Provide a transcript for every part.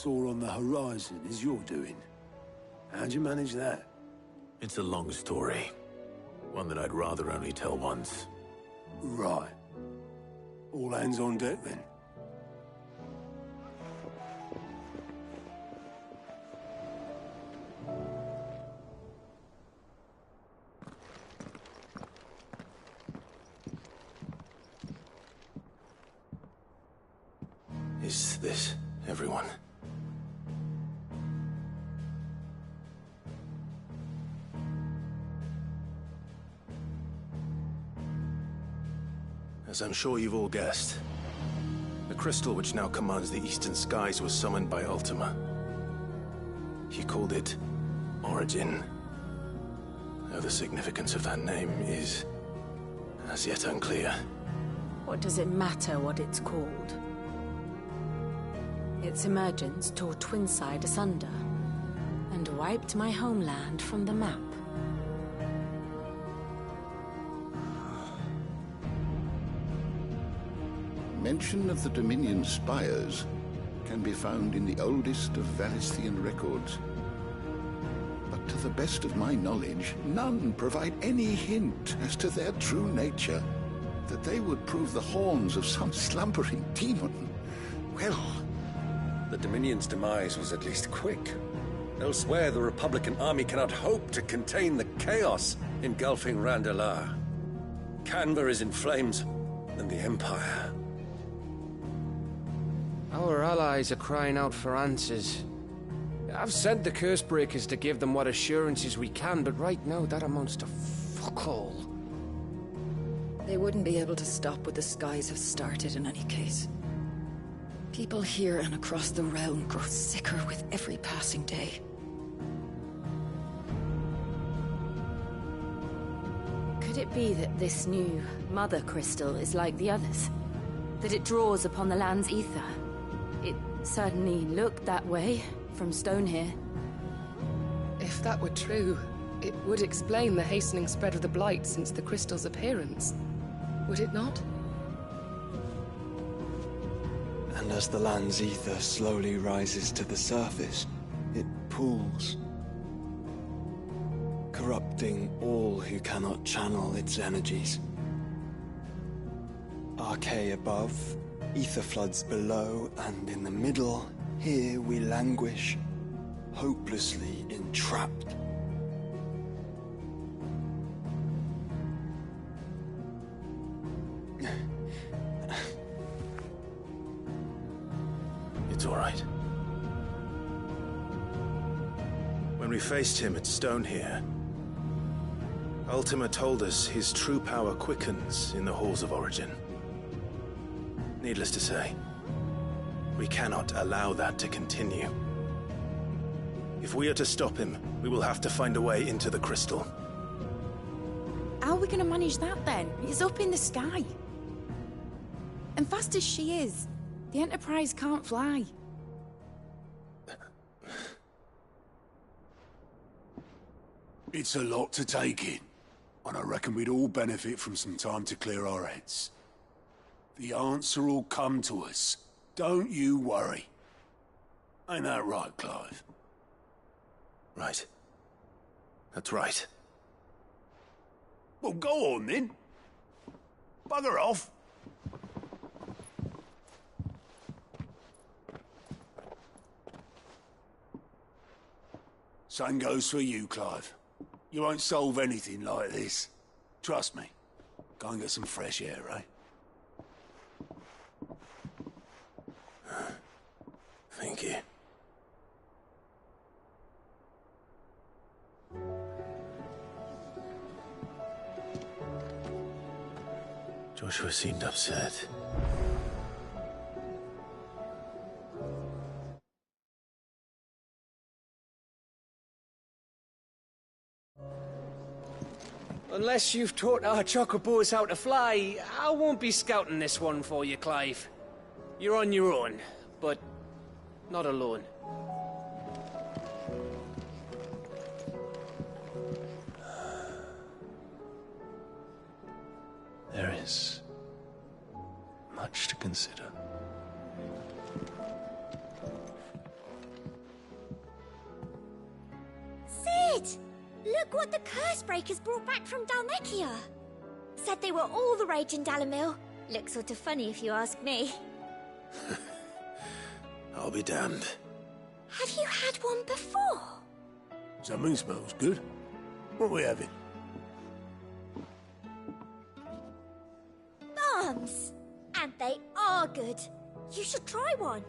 saw on the horizon is your doing. How'd you manage that? It's a long story. One that I'd rather only tell once. Right. All hands on deck then. Is this everyone? As I'm sure you've all guessed, the crystal which now commands the eastern skies was summoned by Ultima. He called it Origin. Though the significance of that name is as yet unclear. What does it matter what it's called? Its emergence tore Twinside asunder and wiped my homeland from the map. Mention of the Dominion spires can be found in the oldest of Valisthian records. But to the best of my knowledge, none provide any hint as to their true nature. That they would prove the horns of some slumbering demon. Well, the Dominion's demise was at least quick. Elsewhere, the Republican army cannot hope to contain the chaos engulfing Randalar. Canva is in flames, and the Empire. Our allies are crying out for answers. I've sent the Cursebreakers to give them what assurances we can, but right now that amounts to fuck all. They wouldn't be able to stop what the skies have started in any case. People here and across the realm grow sicker with every passing day. Could it be that this new Mother Crystal is like the others? That it draws upon the land's ether? It certainly looked that way from stone here. If that were true, it would explain the hastening spread of the Blight since the crystal's appearance. Would it not? And as the land's ether slowly rises to the surface, it pools, corrupting all who cannot channel its energies. Archaea above, ether floods below, and in the middle, here we languish, hopelessly entrapped. It's all right. When we faced him at Stone here, Ultima told us his true power quickens in the halls of Origin. Needless to say, we cannot allow that to continue. If we are to stop him, we will have to find a way into the crystal. How are we going to manage that then? It's up in the sky. And fast as she is, the Enterprise can't fly. It's a lot to take in, and I reckon we'd all benefit from some time to clear our heads. The answer will come to us. Don't you worry. Ain't that right, Clive? Right. That's right. Well, go on then. Bugger off. Same goes for you, Clive. You won't solve anything like this. Trust me. Go and get some fresh air, eh? Thank you. Joshua seemed upset. Unless you've taught our chocobos how to fly, I won't be scouting this one for you, Clive. You're on your own, but not alone. There is much to consider. did! Look what the Cursebreakers brought back from Dalmekia. Said they were all the rage in Dalamil. Looks sort of funny if you ask me. I'll be damned. Have you had one before? Something smells good. What are we having? Bombs! And they are good. You should try one.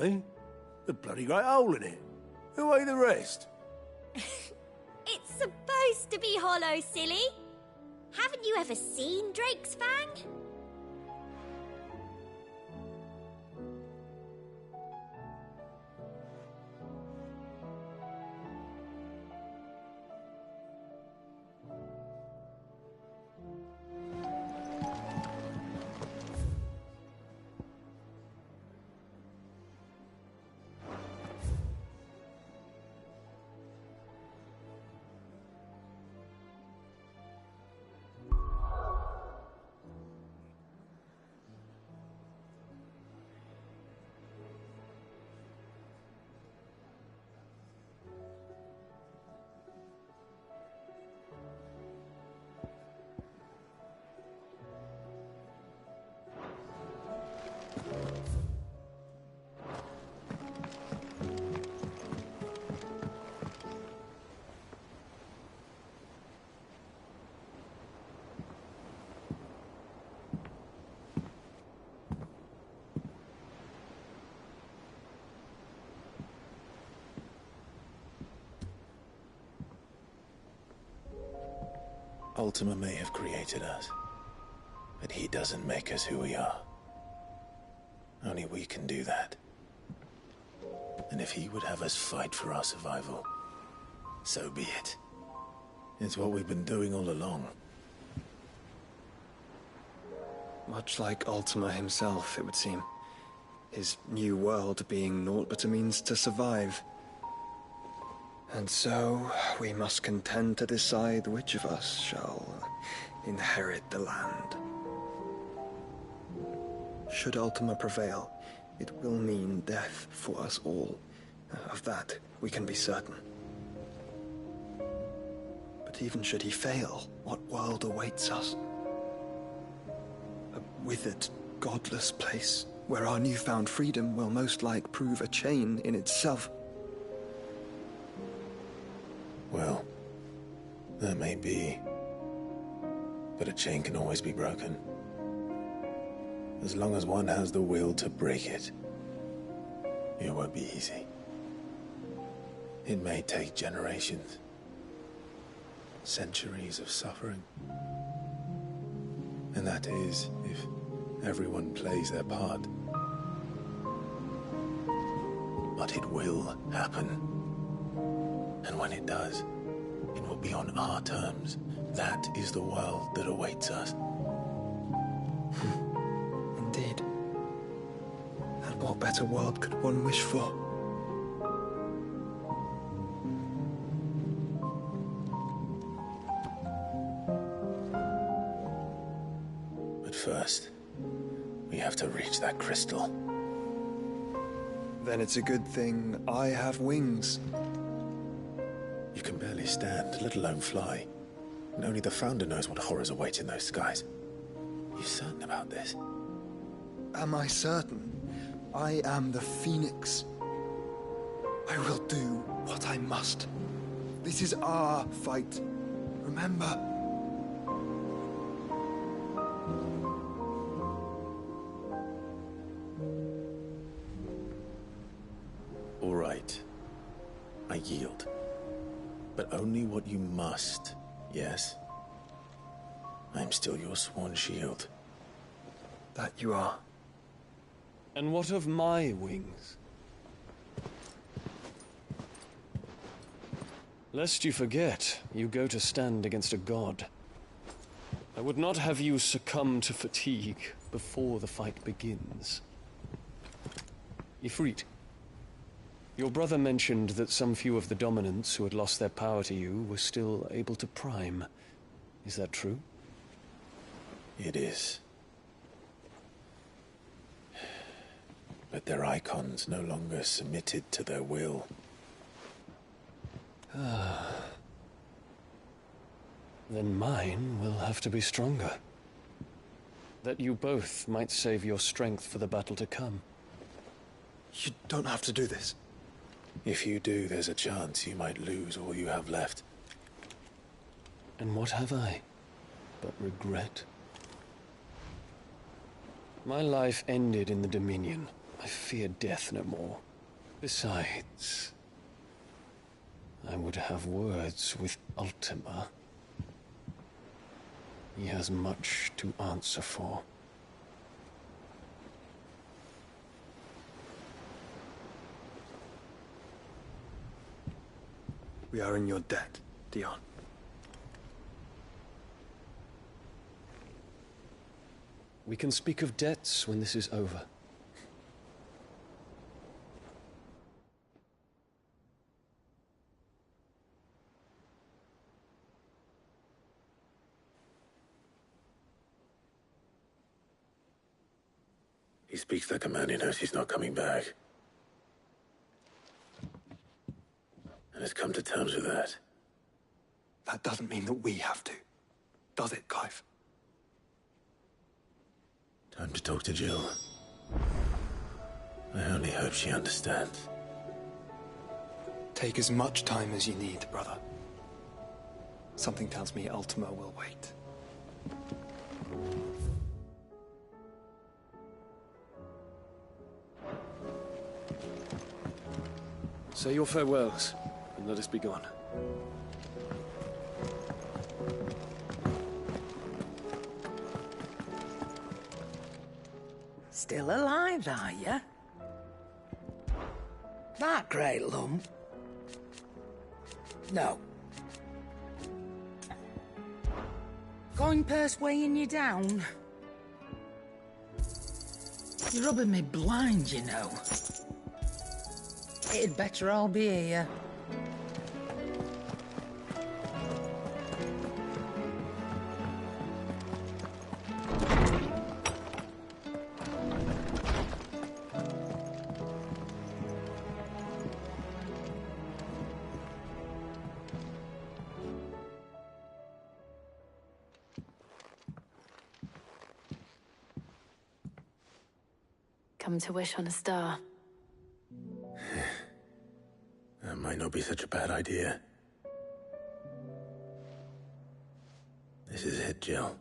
Eh? The bloody great hole in it. Who ate the rest? It's supposed to be hollow, silly. Haven't you ever seen Drake's Fang? Ultima may have created us, but he doesn't make us who we are. Only we can do that. And if he would have us fight for our survival, so be it. It's what we've been doing all along. Much like Ultima himself, it would seem. His new world being naught but a means to survive. And so, we must contend to decide which of us shall inherit the land. Should Ultima prevail, it will mean death for us all. Of that, we can be certain. But even should he fail, what world awaits us? A withered, godless place, where our newfound freedom will most like prove a chain in itself. Well, that may be. But a chain can always be broken. As long as one has the will to break it. It won't be easy. It may take generations. Centuries of suffering. And that is, if everyone plays their part. But it will happen. And when it does, it will be on our terms. That is the world that awaits us. Indeed. And what better world could one wish for? But first, we have to reach that crystal. Then it's a good thing I have wings. You can barely stand, let alone fly. And only the Founder knows what horrors await in those skies. You certain about this? Am I certain? I am the Phoenix. I will do what I must. This is our fight. Remember? All right. I yield. But only what you must, yes? I'm still your sworn shield. That you are. And what of my wings? Lest you forget, you go to stand against a god. I would not have you succumb to fatigue before the fight begins. Ifrit, your brother mentioned that some few of the dominants who had lost their power to you were still able to prime. Is that true? It is. but their icons no longer submitted to their will. Then mine will have to be stronger. That you both might save your strength for the battle to come. You don't have to do this. If you do, there's a chance you might lose all you have left. And what have I but regret? My life ended in the Dominion. I fear death no more. Besides, I would have words with Ultima. He has much to answer for. We are in your debt, Dion. We can speak of debts when this is over. He speaks like a man who knows he's not coming back. And has come to terms with that. That doesn't mean that we have to. Does it, Clive? Time to talk to Jill. I only hope she understands. Take as much time as you need, brother. Something tells me Ultima will wait. Say your farewells, and let us be gone. Still alive, are you? That great lump? No. Going purse weighing you down? You're rubbing me blind, you know. It'd better all be here. Come to wish on a star. That might not be such a bad idea. This is it, Jill.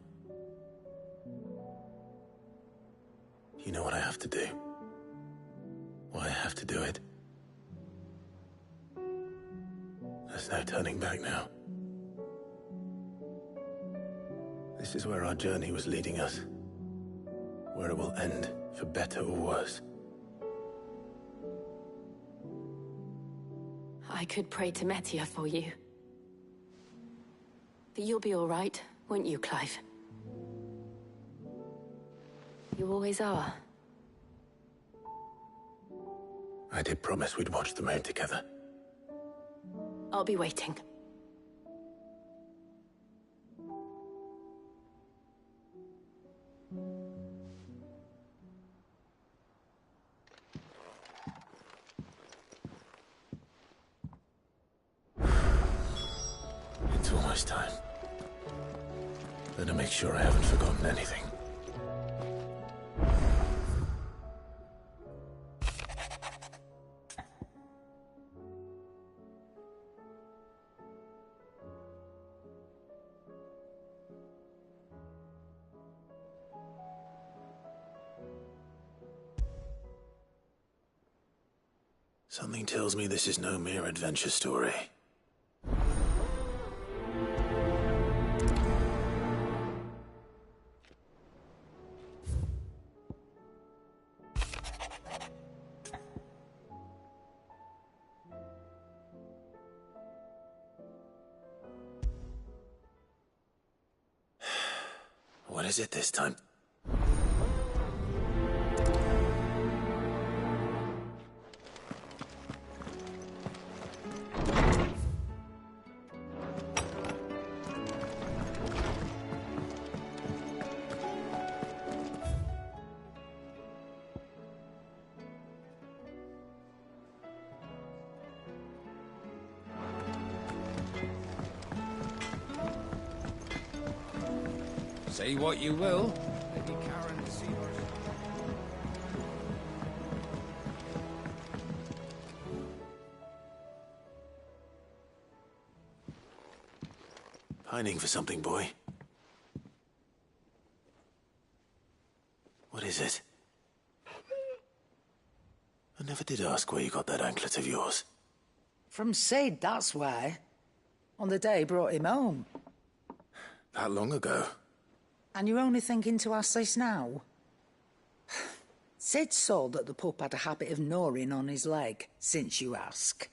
You know what I have to do. Why I have to do it. There's no turning back now. This is where our journey was leading us. Where it will end, for better or worse. I could pray to Metia for you. But you'll be all right, won't you, Clive? You always are. I did promise we'd watch the moon together. I'll be waiting. It's almost time. Better make sure I haven't forgotten anything. Something tells me this is no mere adventure story. What is it this time? Say what you will. Pining for something, boy. What is it? I never did ask where you got that anklet of yours. From Sid, that's where. On the day he brought him home. That long ago? And you're only thinking to ask this now? Sid saw that the pup had a habit of gnawing on his leg, since you ask.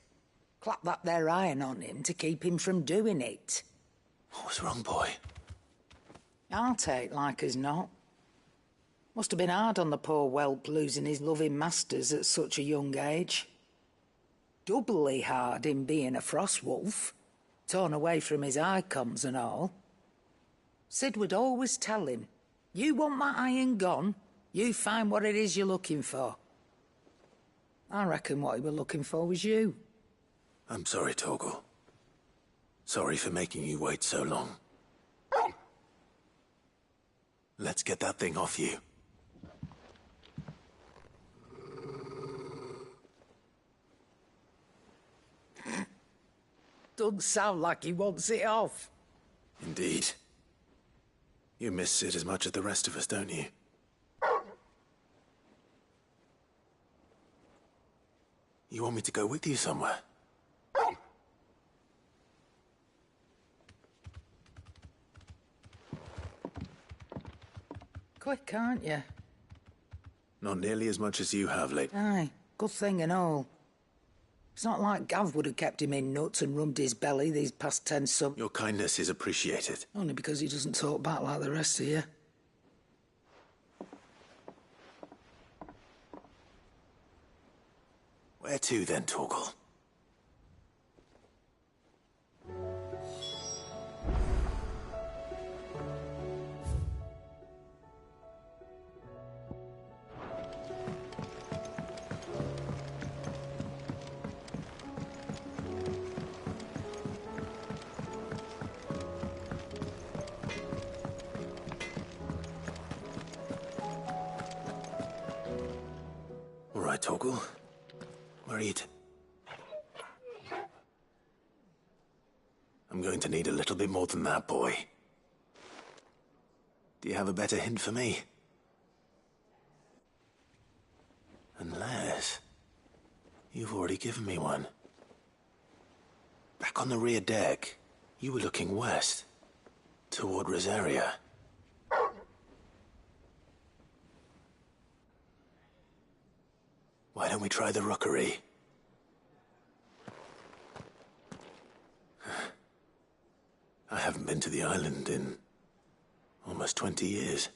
Clap that there iron on him to keep him from doing it. What was wrong, boy? I'll take like as not. Must have been hard on the poor whelp losing his loving masters at such a young age. Doubly hard in being a frost wolf, torn away from his icons and all. Sid would always tell him, you want that iron gone, you find what it is you're looking for. I reckon what he were looking for was you. I'm sorry, Torgal. Sorry for making you wait so long. Let's get that thing off you. Doesn't sound like he wants it off. Indeed. You miss Sid as much as the rest of us, don't you? You want me to go with you somewhere? Quick, aren't you? Not nearly as much as you have lately. Aye, good thing and all. It's not like Gav would have kept him in nuts and rubbed his belly these past 10 some... Your kindness is appreciated. Only because he doesn't talk back like the rest of you. Where to then, Torgal? All right, Torgal. Where are you I'm going to need a little bit more than that, boy. Do you have a better hint for me? Unless... you've already given me one. Back on the rear deck, you were looking west, toward Rosaria. Why don't we try the rookery? I haven't been to the island in almost 20 years.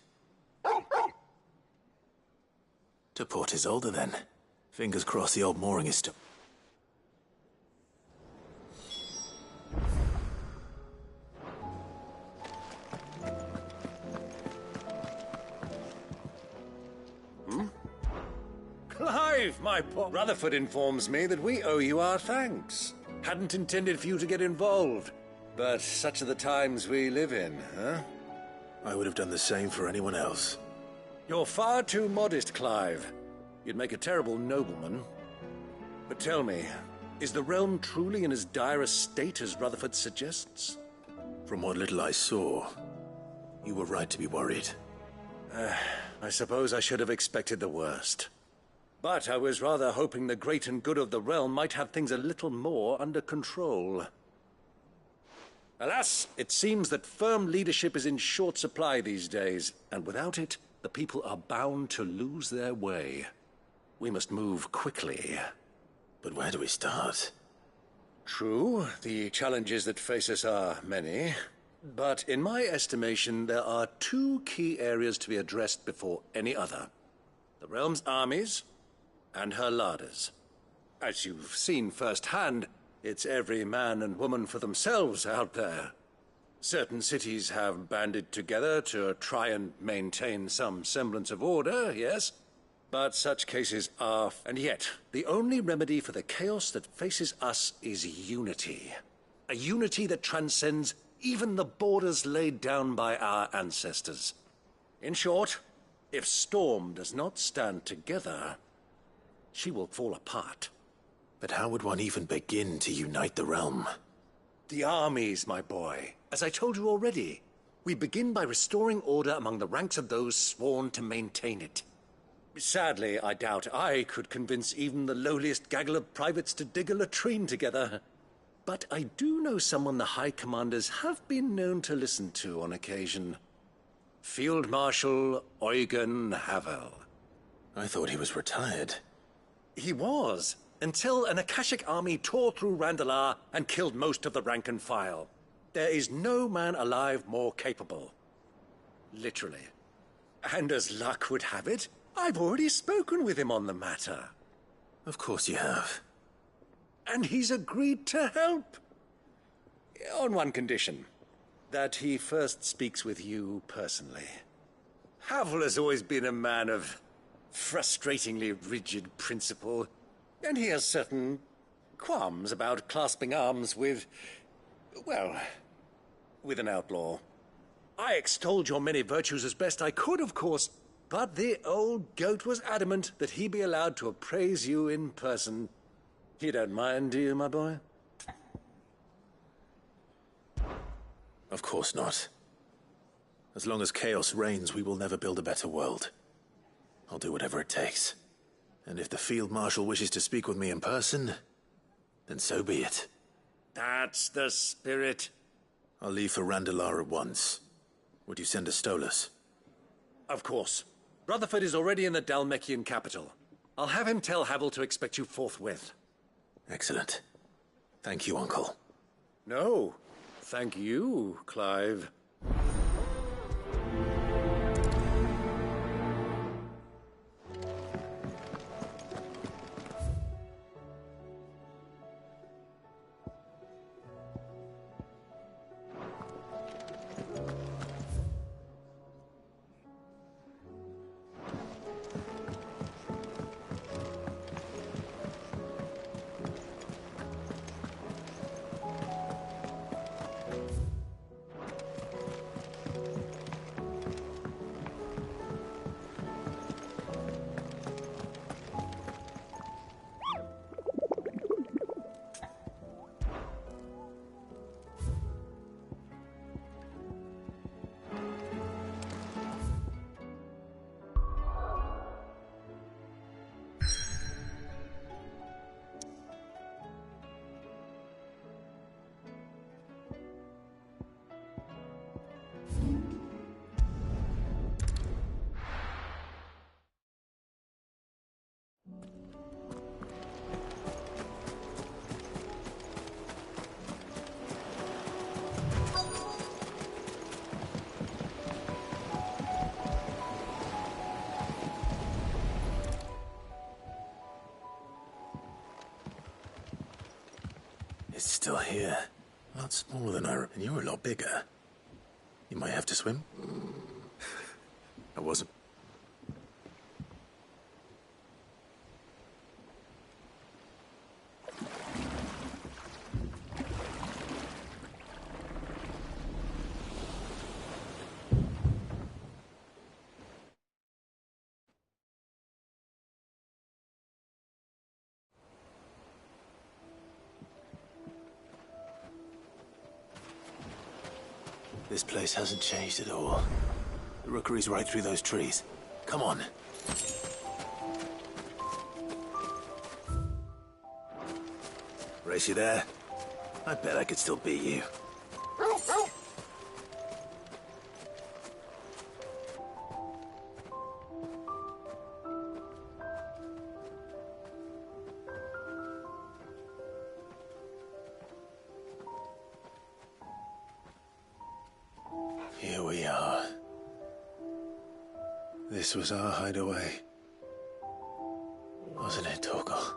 To Port Isolde, then. Fingers crossed the old mooring is still... Clive, my poor Rutherford informs me that we owe you our thanks. Hadn't intended for you to get involved, but such are the times we live in, huh? I would have done the same for anyone else. You're far too modest, Clive. You'd make a terrible nobleman. But tell me, is the realm truly in as dire a state as Rutherford suggests? From what little I saw, you were right to be worried. I suppose I should have expected the worst. But I was rather hoping the great and good of the realm might have things a little more under control. Alas, it seems that firm leadership is in short supply these days, and without it, the people are bound to lose their way. We must move quickly. But where do we start? True, the challenges that face us are many. But in my estimation, there are two key areas to be addressed before any other. The realm's armies and her larders. As you've seen firsthand, it's every man and woman for themselves out there. Certain cities have banded together to try and maintain some semblance of order, yes? But such cases are... And yet, the only remedy for the chaos that faces us is unity. A unity that transcends even the borders laid down by our ancestors. In short, if Storm does not stand together, she will fall apart. But how would one even begin to unite the realm? The armies, my boy. As I told you already, we begin by restoring order among the ranks of those sworn to maintain it. Sadly, I doubt I could convince even the lowliest gaggle of privates to dig a latrine together. But I do know someone the High Commanders have been known to listen to on occasion. Field Marshal Eugen Havel. I thought he was retired. He was, until an Akashic army tore through Randalar and killed most of the rank and file. There is no man alive more capable. Literally. And as luck would have it, I've already spoken with him on the matter. Of course you have. And he's agreed to help. On one condition. That he first speaks with you personally. Havel has always been a man of frustratingly rigid principle, and he has certain qualms about clasping arms with, well, with an outlaw. I extolled your many virtues as best I could, of course, but the old goat was adamant that he be allowed to appraise you in person. You don't mind, do you, my boy? Of course not. As long as chaos reigns, we will never build a better world. I'll do whatever it takes. And if the Field Marshal wishes to speak with me in person, then so be it. That's the spirit. I'll leave for Randalar at once. Would you send a Stolas? Of course. Rutherford is already in the Dalmekian capital. I'll have him tell Havel to expect you forthwith. Excellent. Thank you, Uncle. No. Thank you, Clive. It's still here. A lot smaller than and you're a lot bigger. You might have to swim. I wasn't. This place hasn't changed at all. The rookery's right through those trees. Come on. Race you there? I bet I could still beat you. Here we are. This was our hideaway. Wasn't it, Torgal?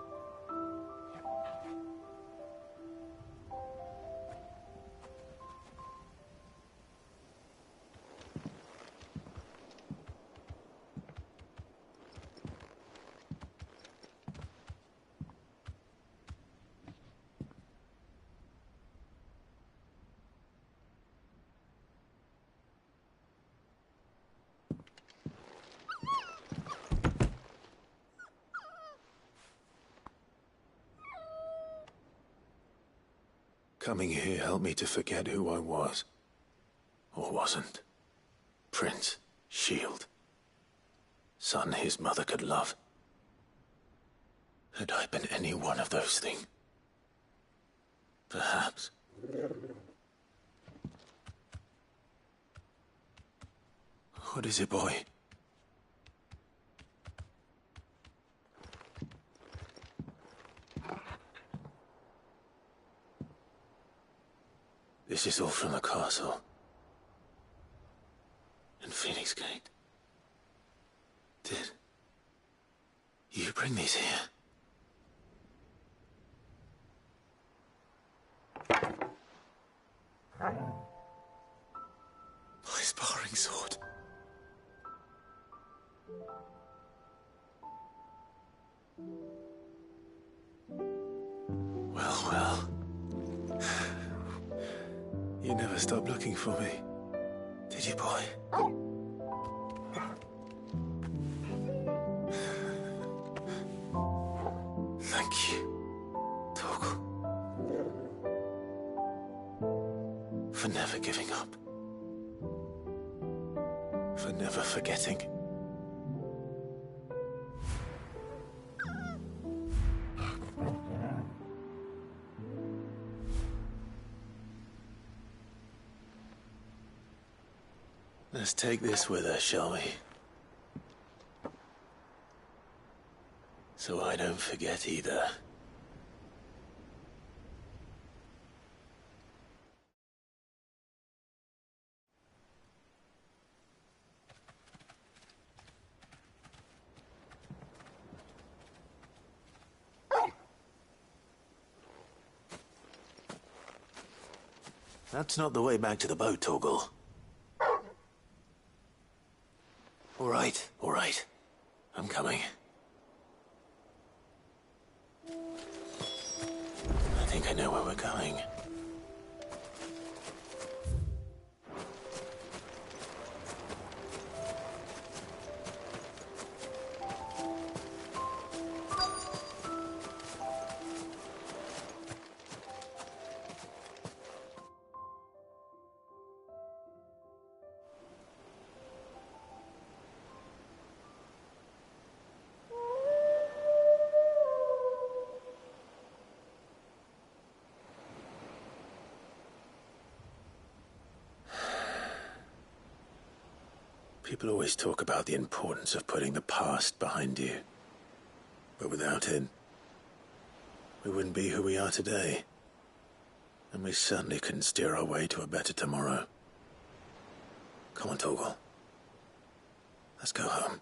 Coming here helped me to forget who I was. Or wasn't. Prince, shield. Son his mother could love. Had I been any one of those things? Perhaps. What is it, boy? This is all from the castle. In Phoenix Gate. Did you bring these here? My sparring sword. Well, well. You never stopped looking for me, did you, boy? Thank you, Torgal. For never giving up. For never forgetting. Let's take this with us, shall we? So I don't forget either. That's not the way back to the boat, Torgal. All right. I'm coming. I think I know where we're going. People always talk about the importance of putting the past behind you. But without it, we wouldn't be who we are today. And we certainly couldn't steer our way to a better tomorrow. Come on, Torgal. Let's go home.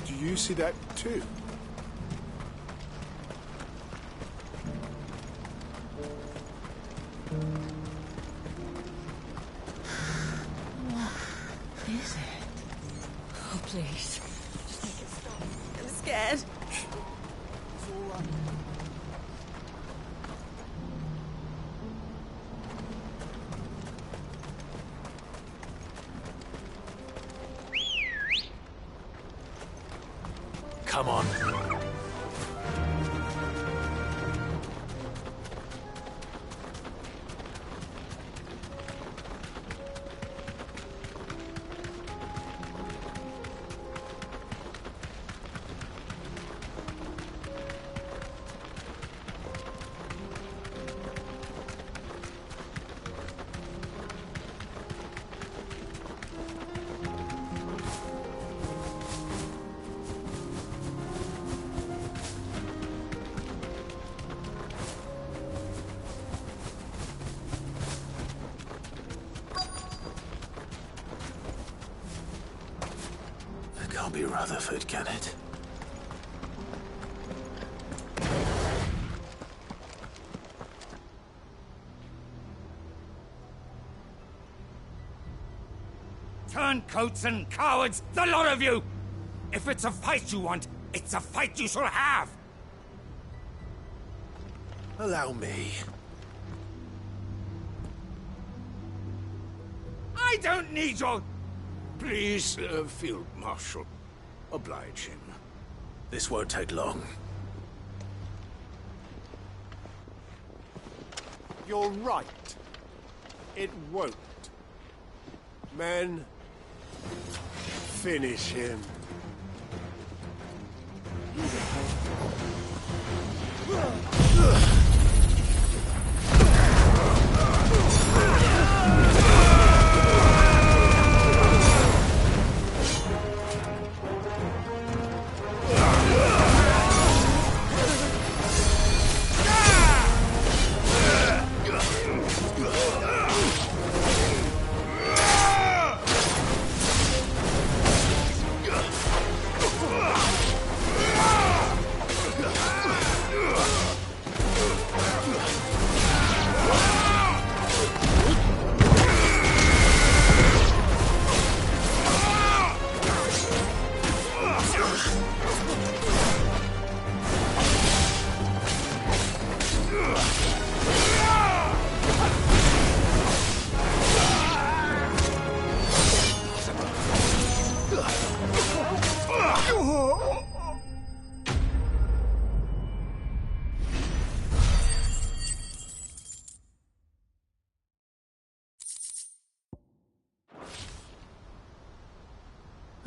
Do you see that too? What is it? Oh, please. Just make it stop. I'm scared. It's all right. Come on. be Rutherford, can it? Turncoats and cowards, the lot of you! If it's a fight you want, it's a fight you shall have! Allow me. I don't need your... Please, Field Marshal. Oblige him. This won't take long. You're right. It won't. Men, finish him.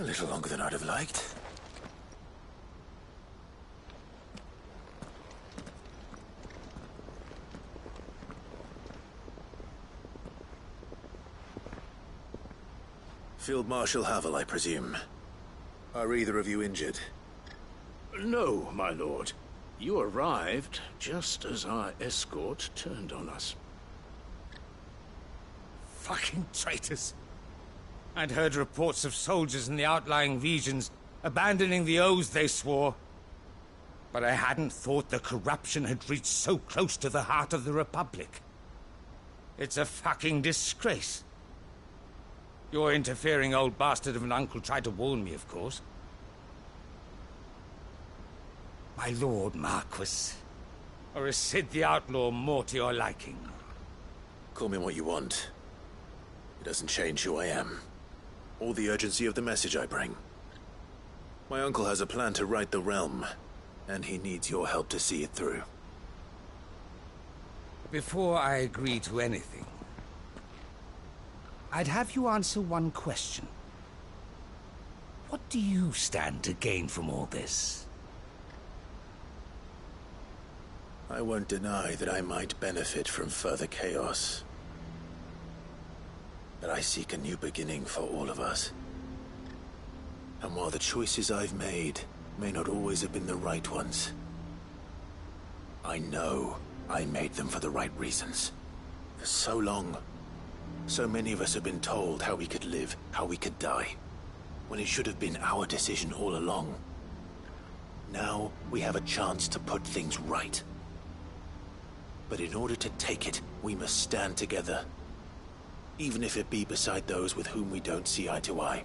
A little longer than I'd have liked. Field Marshal Havel, I presume. Are either of you injured? No, my lord. You arrived just as our escort turned on us. Fucking traitors! I'd heard reports of soldiers in the outlying regions abandoning the oaths they swore. But I hadn't thought the corruption had reached so close to the heart of the Republic. It's a fucking disgrace. Your interfering old bastard of an uncle tried to warn me, of course. My Lord Marquis. Or is Sid the Outlaw more to your liking? Call me what you want. It doesn't change who I am. Or the urgency of the message I bring. My uncle has a plan to right the realm, and he needs your help to see it through. Before I agree to anything, I'd have you answer one question. What do you stand to gain from all this? I won't deny that I might benefit from further chaos. But I seek a new beginning for all of us. And while the choices I've made may not always have been the right ones, I know I made them for the right reasons. For so long, so many of us have been told how we could live, how we could die, when it should have been our decision all along. Now we have a chance to put things right. But in order to take it, we must stand together. Even if it be beside those with whom we don't see eye to eye.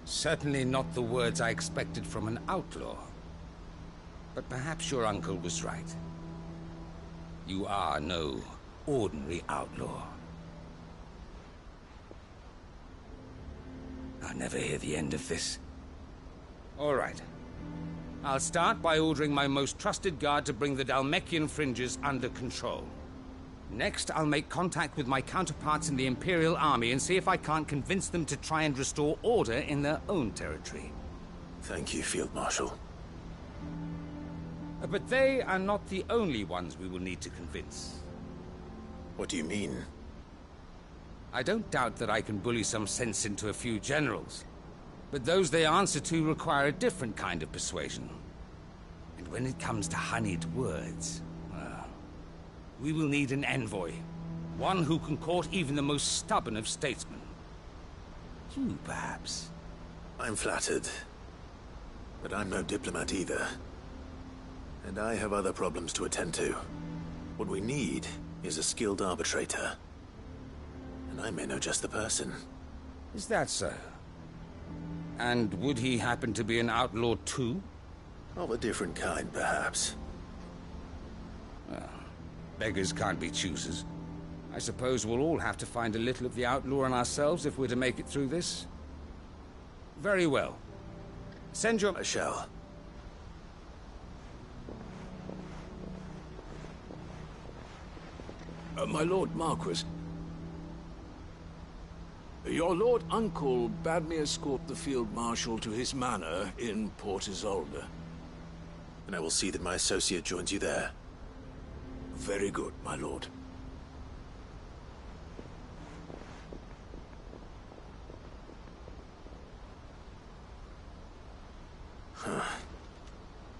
Certainly not the words I expected from an outlaw. But perhaps your uncle was right. You are no ordinary outlaw. I'll never hear the end of this. All right. I'll start by ordering my most trusted guard to bring the Dhalmekian fringes under control. Next, I'll make contact with my counterparts in the Imperial Army and see if I can't convince them to try and restore order in their own territory. Thank you, Field Marshal. But they are not the only ones we will need to convince. What do you mean? I don't doubt that I can bully some sense into a few generals. But those they answer to require a different kind of persuasion. And when it comes to honeyed words, well, we will need an envoy. One who can court even the most stubborn of statesmen. You, perhaps. I'm flattered. But I'm no diplomat either. And I have other problems to attend to. What we need is a skilled arbitrator. And I may know just the person. Is that so? And would he happen to be an outlaw too? Of a different kind, perhaps. Well, beggars can't be choosers. I suppose we'll all have to find a little of the outlaw in ourselves if we're to make it through this. Very well. Send your... I shall. My Lord Marquis, your Lord Uncle bade me escort the Field Marshal to his manor in Port Isolde. And I will see that my associate joins you there. Very good, my lord.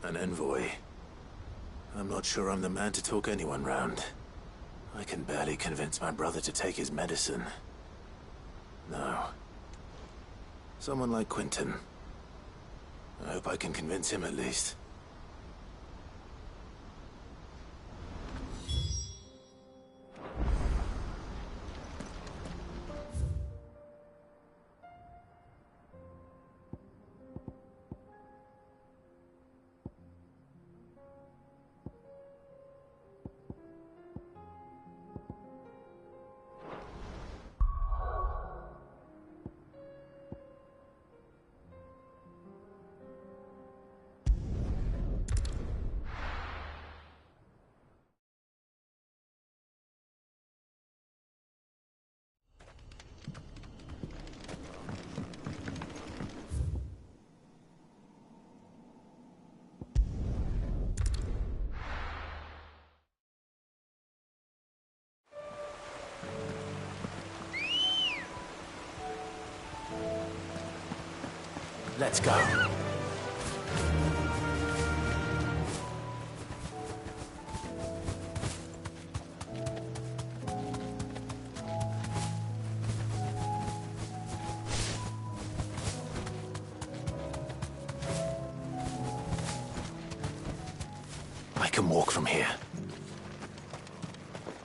An envoy. I'm not sure I'm the man to talk anyone round. I can barely convince my brother to take his medicine. No. Someone like Quentin. I hope I can convince him at least. Let's go. I can walk from here.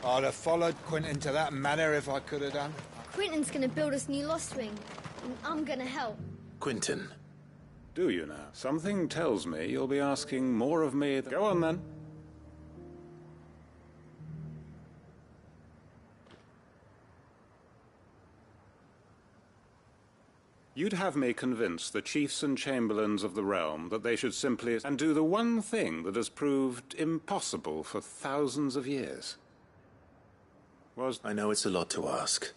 I'd have followed Quentin to that manor if I could have done. Quentin's gonna build us new Lost Wing, and I'm gonna help. Quentin. Do you now? Something tells me you'll be asking more of me. Go on, then. You'd have me convince the chiefs and chamberlains of the realm that they should simply and do the one thing that has proved impossible for thousands of years. I know it's a lot to ask,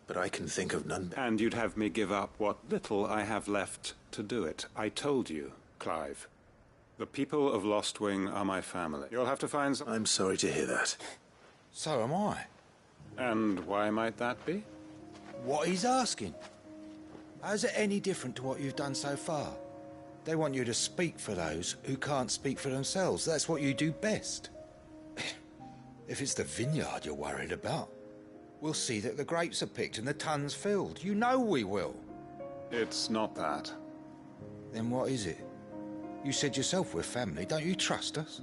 but I can think of none. And you'd have me give up what little I have left to do it. I told you, Clive. The people of Lostwing are my family. You'll have to find some... I'm sorry to hear that. So am I. And why might that be? What he's asking. How's it any different to what you've done so far? They want you to speak for those who can't speak for themselves. That's what you do best. If it's the vineyard you're worried about, we'll see that the grapes are picked and the tons filled. You know we will. It's not that. Then what is it? You said yourself we're family. Don't you trust us?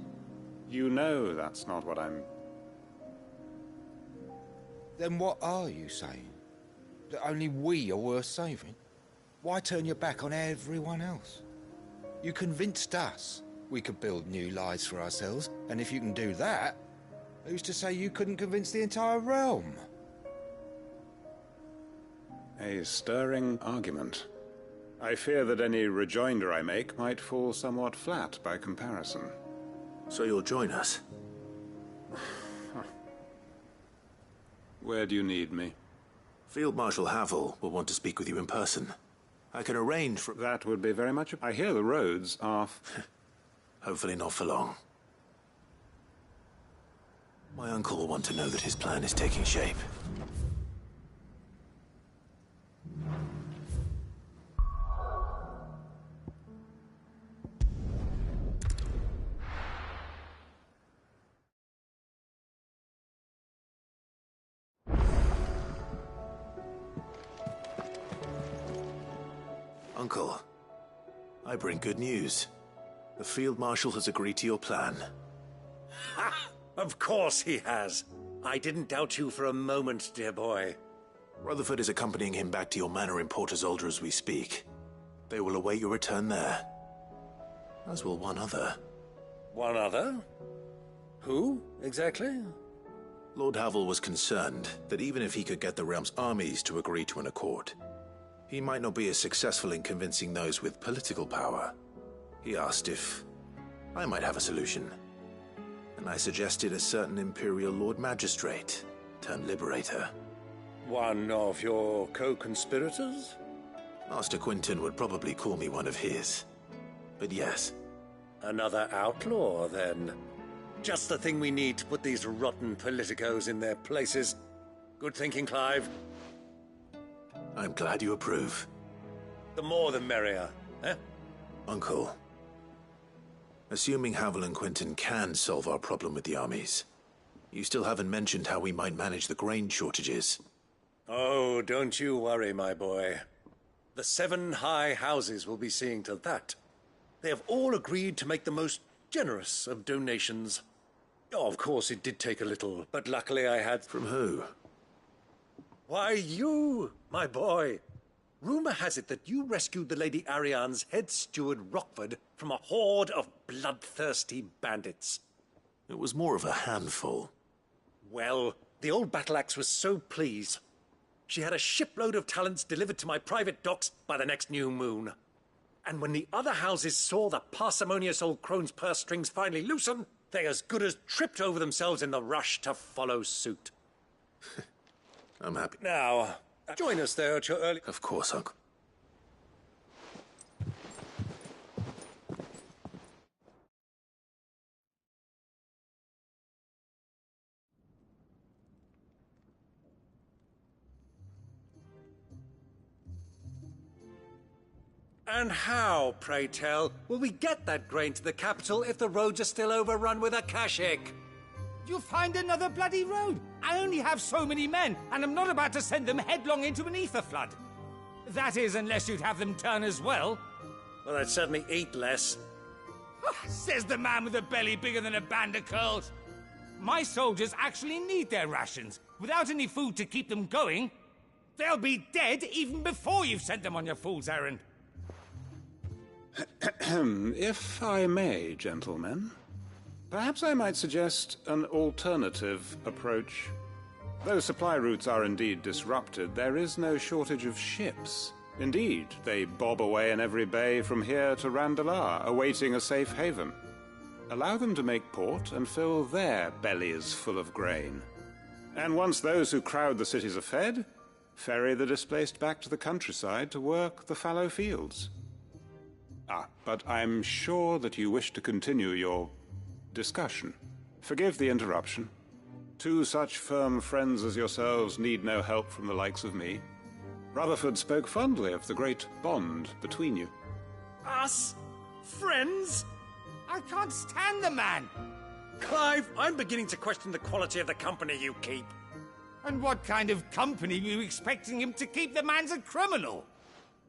You know that's not what I'm... Then what are you saying? That only we are worth saving? Why turn your back on everyone else? You convinced us we could build new lives for ourselves, and if you can do that, who's to say you couldn't convince the entire realm? A stirring argument. I fear that any rejoinder I make might fall somewhat flat by comparison. So you'll join us? Where do you need me? Field Marshal Havel will want to speak with you in person. I can arrange for... That would be very much... I hear the roads are... Hopefully not for long. My uncle will want to know that his plan is taking shape. Uncle, I bring good news. The Field Marshal has agreed to your plan. Ha! Of course he has. I didn't doubt you for a moment, dear boy. Rutherford is accompanying him back to your manor in Porter's Alder as we speak. They will await your return there. As will one other. One other? Who, exactly? Lord Havel was concerned that even if he could get the realm's armies to agree to an accord, he might not be as successful in convincing those with political power. He asked if I might have a solution, and I suggested a certain Imperial Lord Magistrate turned Liberator. One of your co-conspirators? Master Quinton would probably call me one of his, but yes. Another outlaw, then. Just the thing we need to put these rotten politicos in their places. Good thinking, Clive. I'm glad you approve. The more the merrier, eh? Uncle, assuming Havel and Quinton can solve our problem with the armies, you still haven't mentioned how we might manage the grain shortages. Oh, don't you worry, my boy. The 7 high houses will be seeing to that. They have all agreed to make the most generous of donations. Oh, of course, it did take a little, but luckily I had... From who? Why, you, my boy. Rumor has it that you rescued the Lady Ariane's head steward Rockford from a horde of bloodthirsty bandits. It was more of a handful. Well, the old battle-axe was so pleased. She had a shipload of talents delivered to my private docks by the next new moon. And when the other houses saw the parsimonious old crone's purse strings finally loosen, they as good as tripped over themselves in the rush to follow suit. I'm happy. Now, join us there at your early... Of course, Uncle. And how, pray tell, will we get that grain to the capital if the roads are still overrun with Akashic? You'll find another bloody road. I only have so many men, and I'm not about to send them headlong into an ether flood. That is, unless you'd have them turn as well. Well, I'd certainly eat less. Says the man with a belly bigger than a band of curls. My soldiers actually need their rations. Without any food to keep them going, they'll be dead even before you've sent them on your fool's errand. If I may, gentlemen, perhaps I might suggest an alternative approach. Though supply routes are indeed disrupted, there is no shortage of ships. Indeed, they bob away in every bay from here to Randalar, awaiting a safe haven. Allow them to make port and fill their bellies full of grain. And once those who crowd the cities are fed, ferry the displaced back to the countryside to work the fallow fields. But I'm sure that you wish to continue your discussion. Forgive the interruption. 2 such firm friends as yourselves need no help from the likes of me. Rutherford spoke fondly of the great bond between you. Us? Friends? I can't stand the man! Clive, I'm beginning to question the quality of the company you keep. And what kind of company were you expecting him to keep? The man's a criminal!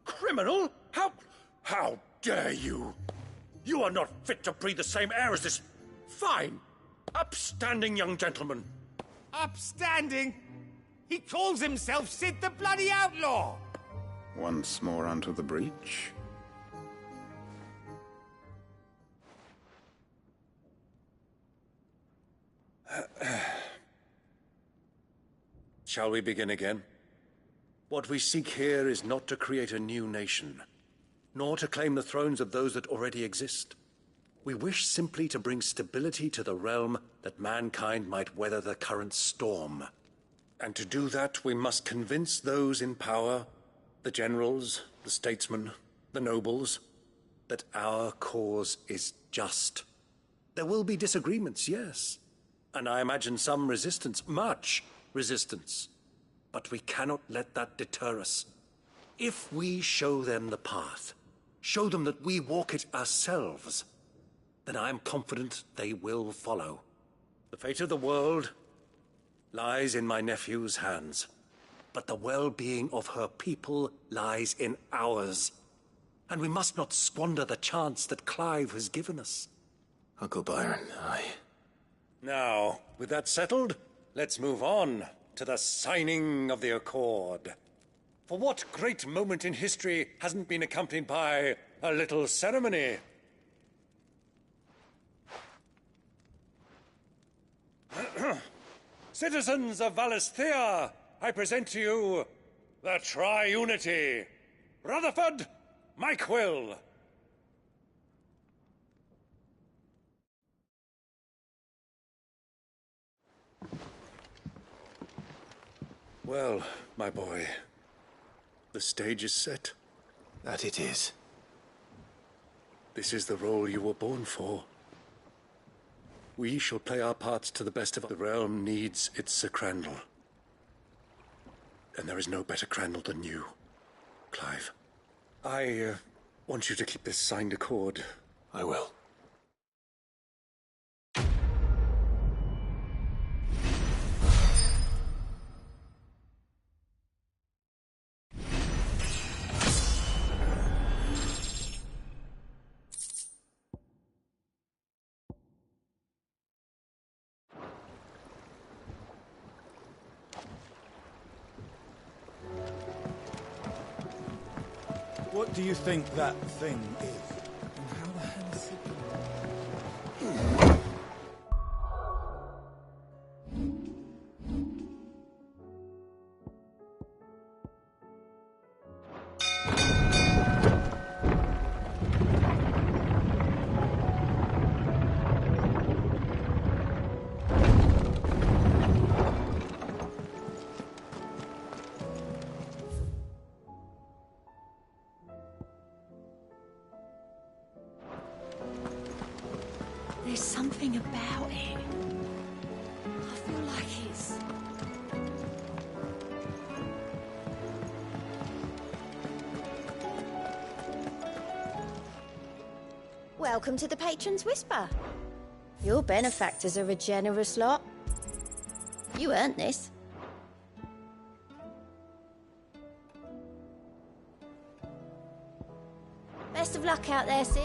Criminal? How dare you? You are not fit to breathe the same air as this fine, upstanding young gentleman. Upstanding? He calls himself Sid the Bloody Outlaw! Once more onto the breach. Shall we begin again? What we seek here is not to create a new nation, nor to claim the thrones of those that already exist. We wish simply to bring stability to the realm that mankind might weather the current storm. And to do that, we must convince those in power, the generals, the statesmen, the nobles, that our cause is just. There will be disagreements, yes, and I imagine some resistance, much resistance. But we cannot let that deter us. If we show them the path, show them that we walk it ourselves, then I am confident they will follow. The fate of the world lies in my nephew's hands, but the well-being of her people lies in ours. And we must not squander the chance that Clive has given us. Uncle Byron, aye. Now, with that settled, let's move on to the signing of the Accord. For what great moment in history hasn't been accompanied by a little ceremony? Citizens of Valisthea, I present to you the Tri-Unity. Rutherford, Mike Will. Well, my boy, the stage is set. That it is. This is the role you were born for. We shall play our parts to the best of the realm needs its Sir Crandall. And there is no better Crandall than you, Clive. I want you to keep this signed accord. I will. What do you think that thing is? And how the hell is it doing? There's something about it. I feel like it's... Welcome to the Patron's Whisper. Your benefactors are a generous lot. You earned this. Best of luck out there, Sid.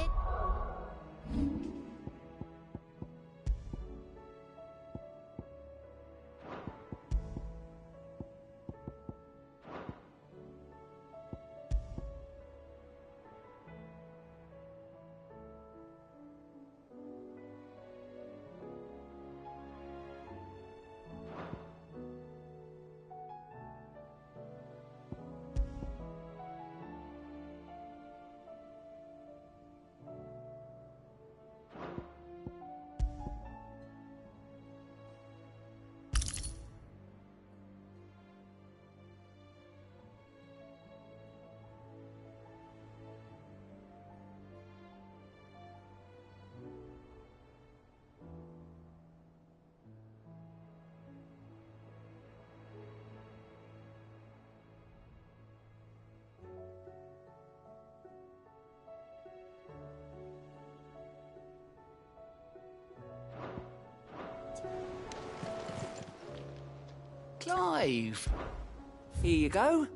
Clive. Here you go.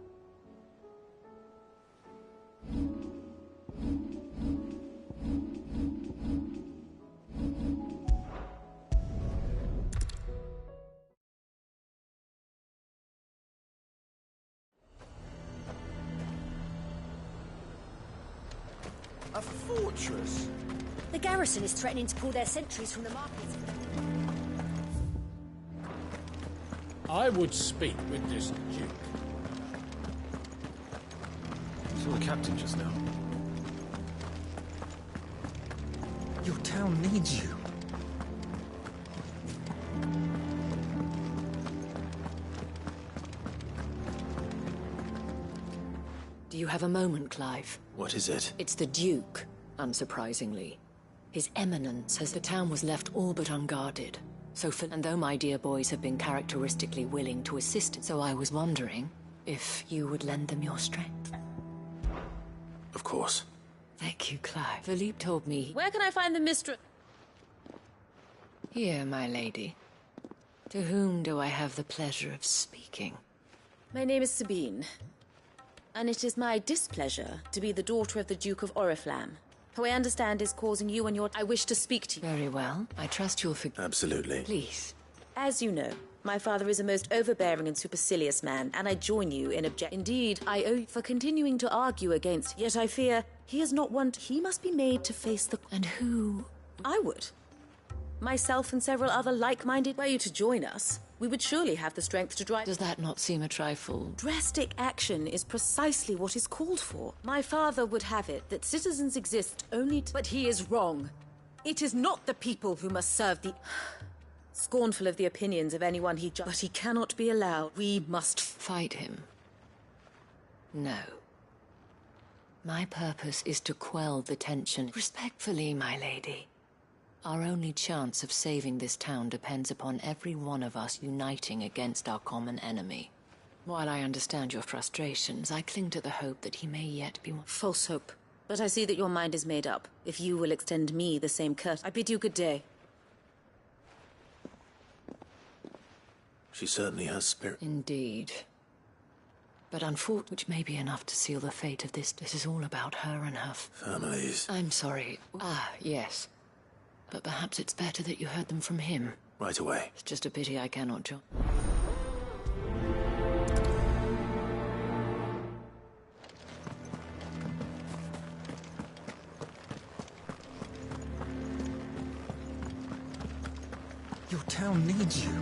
A fortress? The garrison is threatening to pull their sentries from the market. I would speak with this duke. Saw the captain just now. Your town needs you. Do you have a moment, Clive? What is it? It's the Duke, unsurprisingly. His Eminence says the town was left all but unguarded. And though my dear boys have been characteristically willing to assist, so I was wondering if you would lend them your strength. Of course. Thank you, Clive. Philippe told me... Where can I find the mistress? Here, my lady. To whom do I have the pleasure of speaking? My name is Sabine. And it is my displeasure to be the daughter of the Duke of Oriflamme, who I understand is causing you and your... I wish to speak to you. Very well. I trust you'll Absolutely. Please. As you know, my father is a most overbearing and supercilious man, and I join you in Indeed, I owe you for continuing to argue against, yet I fear he is not one he must be made to face the... And who? I would. Myself and several other like-minded... Were you to join us, we would surely have the strength to drive... Does that not seem a trifle? Drastic action is precisely what is called for. My father would have it that citizens exist only to... But he is wrong. It is not the people who must serve the... Scornful of the opinions of anyone he judges. But he cannot be allowed. We must... Fight him. No. My purpose is to quell the tension. Respectfully, my lady. Our only chance of saving this town depends upon every one of us uniting against our common enemy. While I understand your frustrations, I cling to the hope that he may yet be one. False hope. But I see that your mind is made up. If you will extend me the same courtesy, I bid you good day. She certainly has spirit. Indeed. But unfortunately, which may be enough to seal the fate of this. This is all about her and her families. I'm sorry. Yes. But perhaps it's better that you heard them from him. Right away. It's just a pity I cannot join. Your town needs you.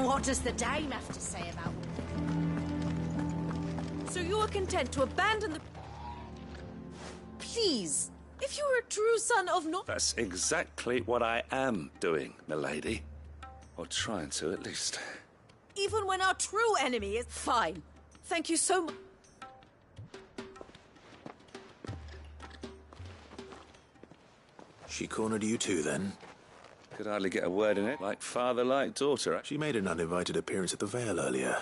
What does the dame have to say about... So you are content to abandon the... Please, if you are a true son of not... That's exactly what I am doing, milady. Or trying to, at least. Even when our true enemy is... Fine. Thank you so much. She cornered you too, then? Could hardly get a word in it. Like father, like daughter. She made an uninvited appearance at the Vale earlier,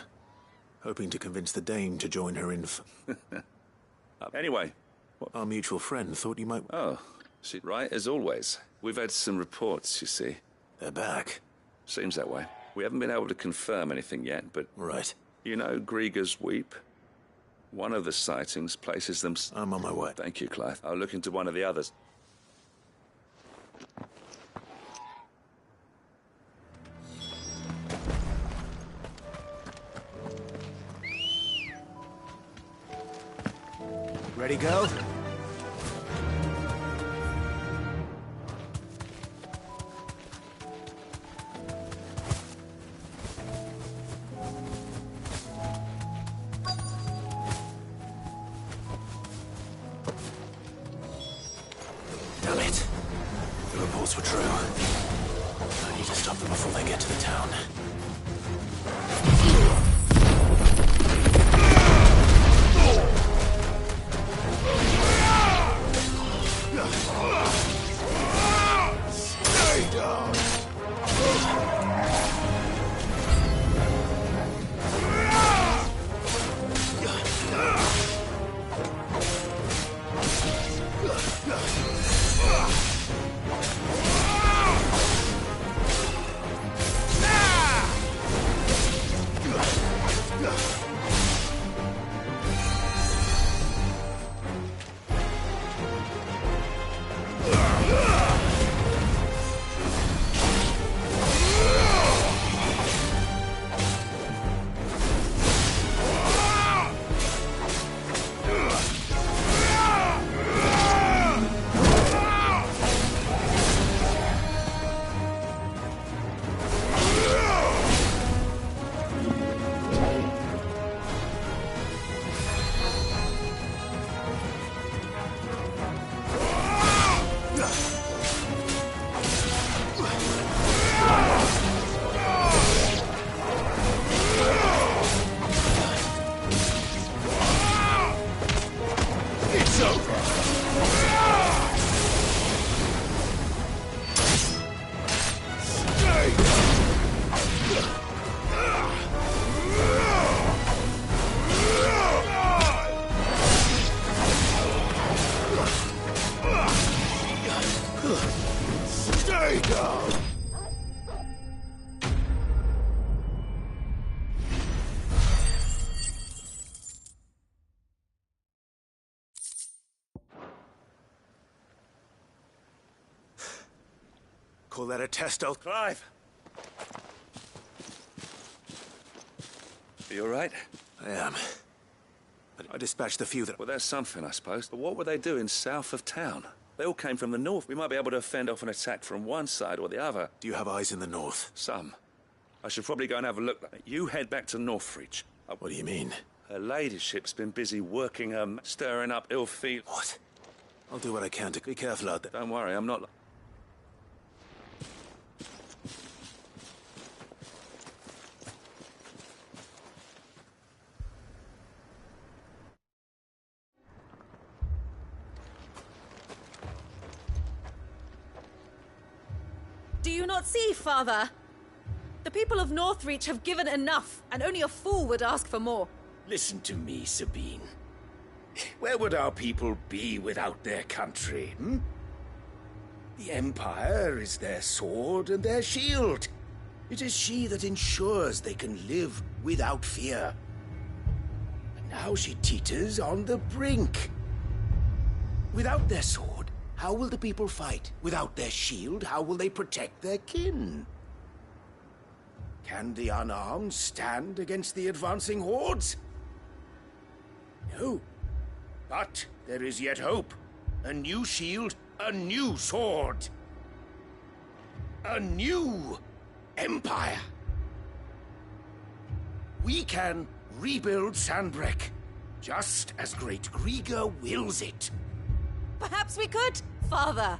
hoping to convince the dame to join her in... Anyway. What? Our mutual friend thought you might... Oh, she right as always. We've had some reports, you see. They're back. Seems that way. We haven't been able to confirm anything yet, but... Right. You know Grieger's Weep? One of the sightings places them... I'm on my way. Thank you, Clive. I'll look into one of the others. Ready, go? Damn it. The reports were true. I need to stop them before they get to the town. Stay down! Stay down! Call that a test, Clive! Are you all right? I am. But I dispatched the few that... Well, that's something, I suppose. But what were they doing south of town? They all came from the north. We might be able to fend off an attack from one side or the other. Do you have eyes in the north? Some. I should probably go and have a look. You head back to Northreach. What do you mean? Her ladyship's been busy working stirring up ill feel. What? I'll do what I can to be careful out there. Don't worry, I'm not... Do you not see, Father? The people of Northreach have given enough, and only a fool would ask for more. Listen to me, Sabine. Where would our people be without their country, hmm? The Empire is their sword and their shield. It is she that ensures they can live without fear. And now she teeters on the brink. Without their sword, how will the people fight? Without their shield, how will they protect their kin? Can the unarmed stand against the advancing hordes? No. But there is yet hope. A new shield, a new sword. A new empire. We can rebuild Sandbreck, just as Great Grieger wills it. Perhaps we could, Father.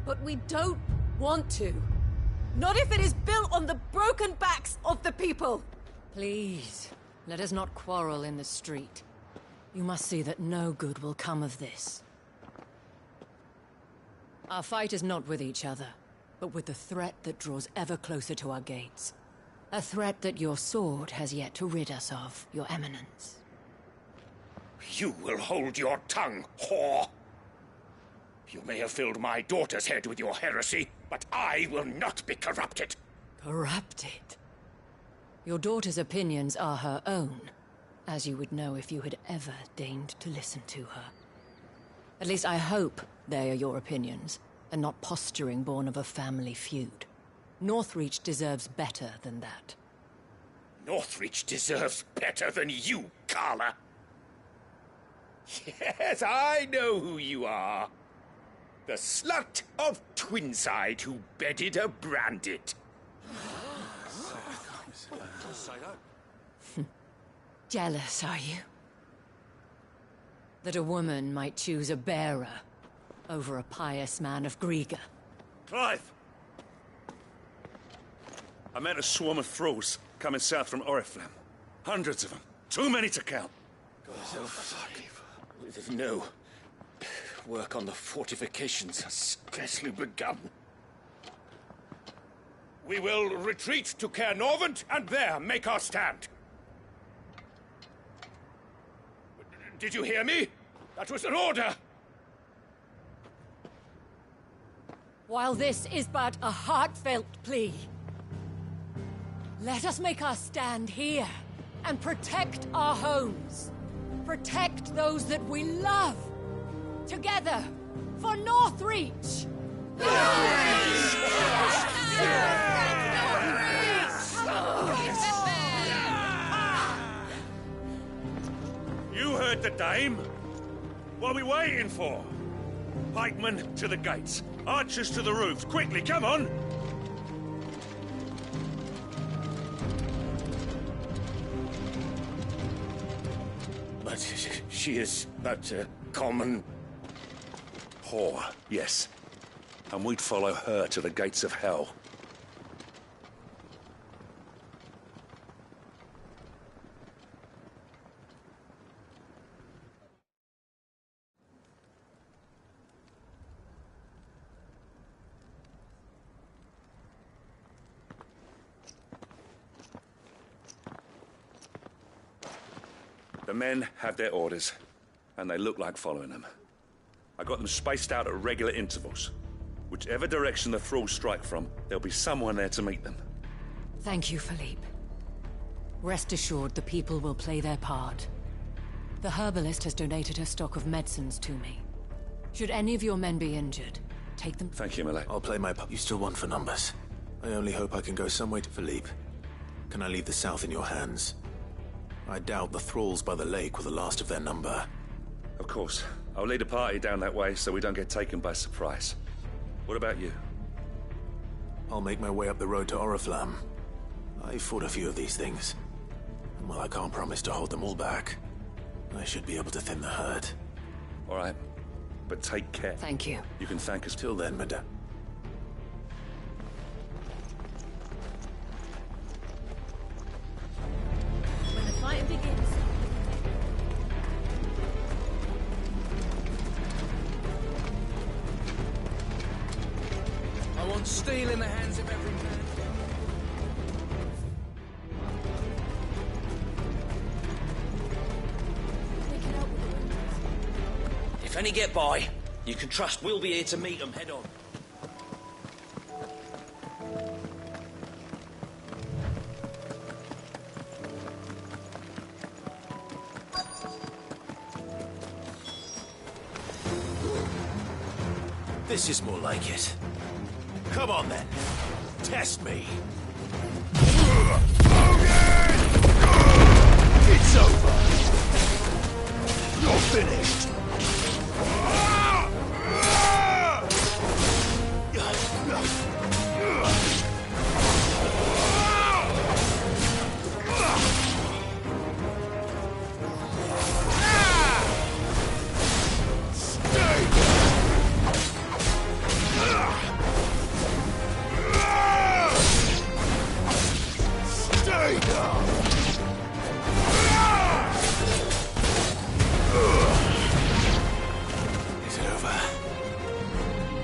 But we don't want to. Not if it is built on the broken backs of the people. Please, let us not quarrel in the street. You must see that no good will come of this. Our fight is not with each other, but with the threat that draws ever closer to our gates. A threat that your sword has yet to rid us of, Your Eminence. You will hold your tongue, whore! You may have filled my daughter's head with your heresy, but I will not be corrupted. Corrupted? Your daughter's opinions are her own, as you would know if you had ever deigned to listen to her. At least I hope they are your opinions, and not posturing born of a family feud. Northreach deserves better than that. Northreach deserves better than you, Carla. Yes, I know who you are. The slut of Twinside who bedded a Brandit. Jealous, are you? That a woman might choose a bearer over a pious man of Grieger. Clive! I met a swarm of thralls coming south from Oriflamme. Hundreds of them. Too many to count. No. Work on the fortifications has scarcely begun. We will retreat to Caer Norvent and there make our stand. Did you hear me? That was an order! While this is but a heartfelt plea, let us make our stand here and protect our homes. Protect those that we love. Together, for Northreach! You heard the dame. What are we waiting for? Pikemen to the gates. Archers to the roofs. Quickly, come on! But she is but a common... whore, yes. And we'd follow her to the gates of hell. The men have their orders, and they look like following them. I got them spaced out at regular intervals. Whichever direction the thralls strike from, there'll be someone there to meet them. Thank you, Philippe. Rest assured the people will play their part. The herbalist has donated her stock of medicines to me. Should any of your men be injured, take them. Thank you, Malay. I'll play my part. You still want for numbers? I only hope I can go some way to Philippe. Can I leave the south in your hands? I doubt the thralls by the lake were the last of their number. Of course. I'll lead a party down that way so we don't get taken by surprise. What about you? I'll make my way up the road to Oriflamme. I fought a few of these things. And while I can't promise to hold them all back, I should be able to thin the herd. All right. But take care. Thank you. You can thank us. Till then, madame. When the fighting begins. I want steel in the hands of every man. If any get by, you can trust we'll be here to meet them head on. This is more like it. Come on then. Test me. It's over. You're finished. Is it over?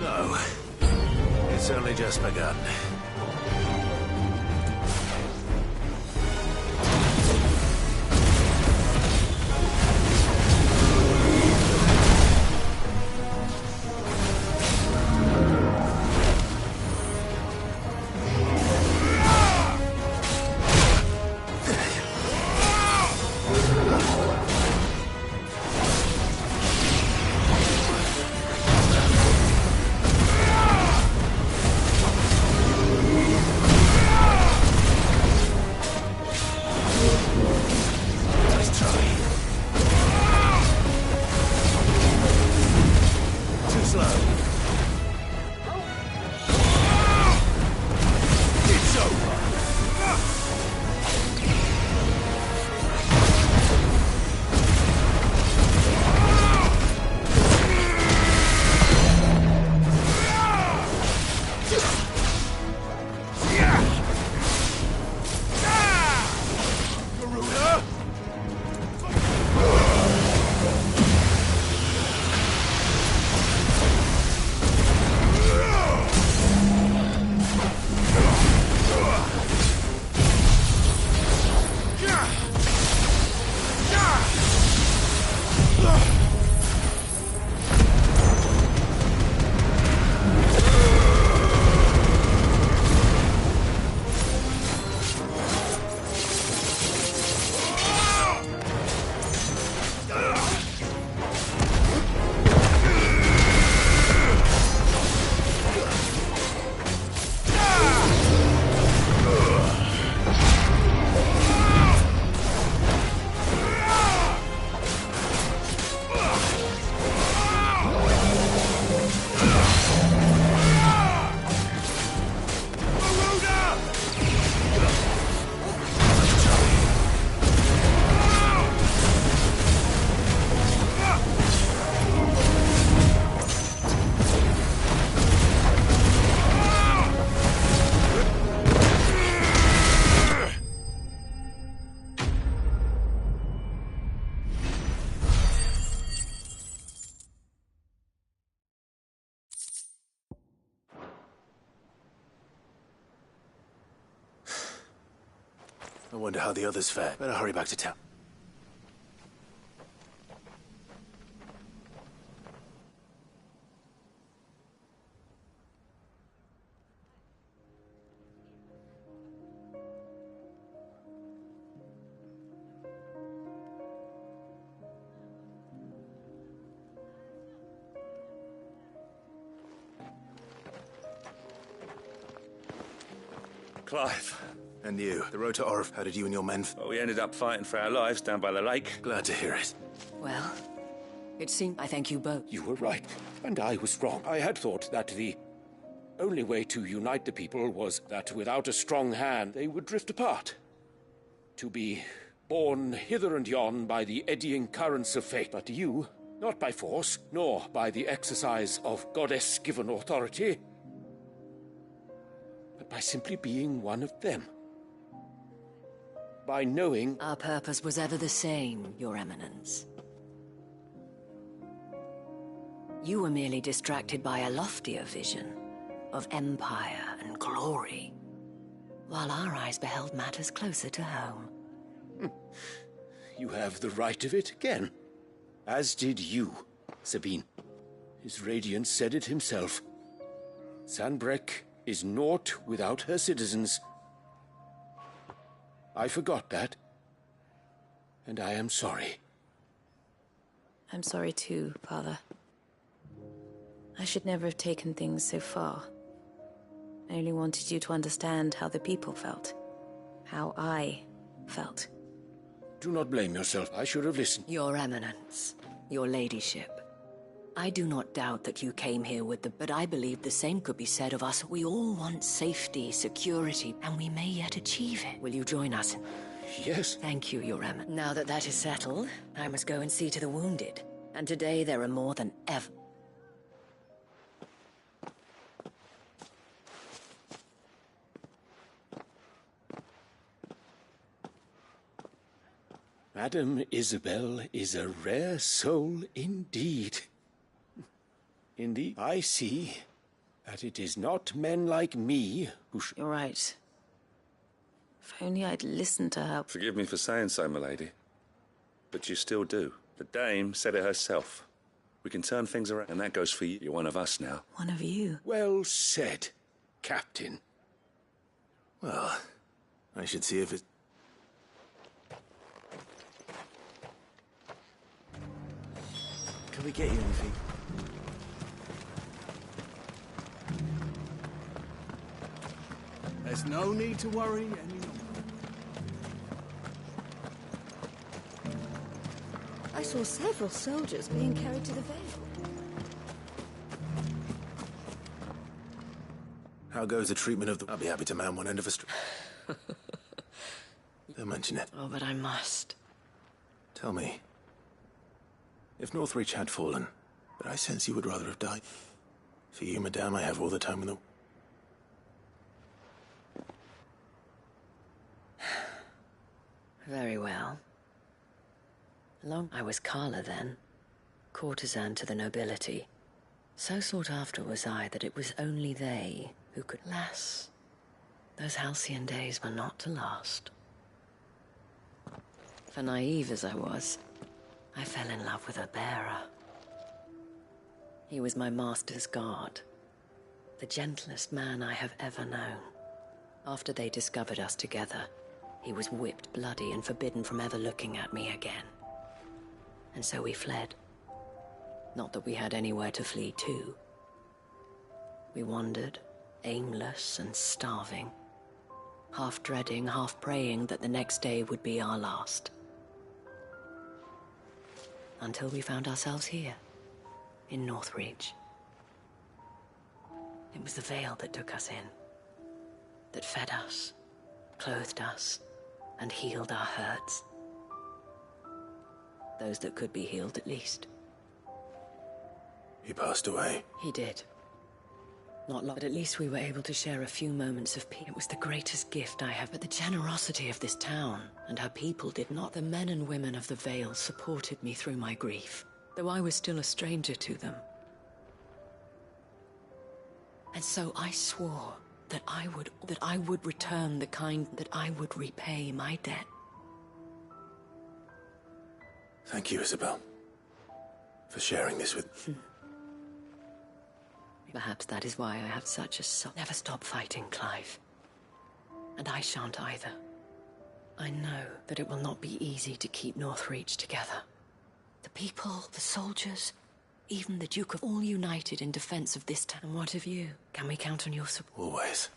No. It's only just begun. I wonder how the others fare. Better hurry back to town. Clive. And you. The road to Orif. How did you and your men... Well, we ended up fighting for our lives down by the lake. Glad to hear it. Well, it seemed... I thank you both. You were right, and I was wrong. I had thought that the only way to unite the people was that without a strong hand, they would drift apart. To be borne hither and yon by the eddying currents of fate. But you, not by force, nor by the exercise of goddess-given authority, but by simply being one of them. By knowing... Our purpose was ever the same, Your Eminence. You were merely distracted by a loftier vision of empire and glory, while our eyes beheld matters closer to home. You have the right of it again. As did you, Sabine. His radiance said it himself. Sanbreque is naught without her citizens. I forgot that, and I am sorry. I'm sorry too, Father. I should never have taken things so far. I only wanted you to understand how the people felt. How I felt. Do not blame yourself. I should have listened. Your Eminence, your ladyship. I do not doubt that you came here with the... But I believe the same could be said of us. We all want safety, security, and we may yet achieve it. Will you join us? Yes. Thank you, Your Eminence. Now that that is settled, I must go and see to the wounded. And today there are more than ever. Madame Isabel is a rare soul indeed. Indeed, I see that it is not men like me who should... You're right. If only I'd listened to her. Forgive me for saying so, milady. But you still do. The dame said it herself. We can turn things around, and that goes for you. You're one of us now. One of you. Well said, Captain. Well, I should see if it... Can we get you anything? There's no need to worry any longer. I saw several soldiers being carried to the Vale. How goes the treatment of the... I'll be happy to man one end of a street. Don't mention it. Oh, but I must. Tell me, if Northreach had fallen, but I sense you would rather have died. For you, madame, I have all the time in the... Very well. I was Carla then, courtesan to the nobility. So sought after was I that it was only they who could... Alas, those halcyon days were not to last. For naive as I was, I fell in love with a bearer. He was my master's guard, the gentlest man I have ever known. After they discovered us together, he was whipped bloody and forbidden from ever looking at me again. And so we fled. Not that we had anywhere to flee to. We wandered, aimless and starving, half dreading, half praying that the next day would be our last. Until we found ourselves here, in Northreach. It was the Vale that took us in, that fed us, clothed us, and healed our hurts. Those that could be healed, at least. He passed away. He did. Not long, but at least we were able to share a few moments of peace. It was the greatest gift I have. But the generosity of this town and her people did not. The men and women of the Vale supported me through my grief, though I was still a stranger to them. And so I swore that I would return the kind, that I would repay my debt. Thank you, Isabel, for sharing this with... Perhaps that is why I have such a soul. Never stop fighting, Clive. And I shan't either. I know that it will not be easy to keep Northreach together. The people, the soldiers, even the Duke of all united in defense of this town. And what of you? Can we count on your support? Always.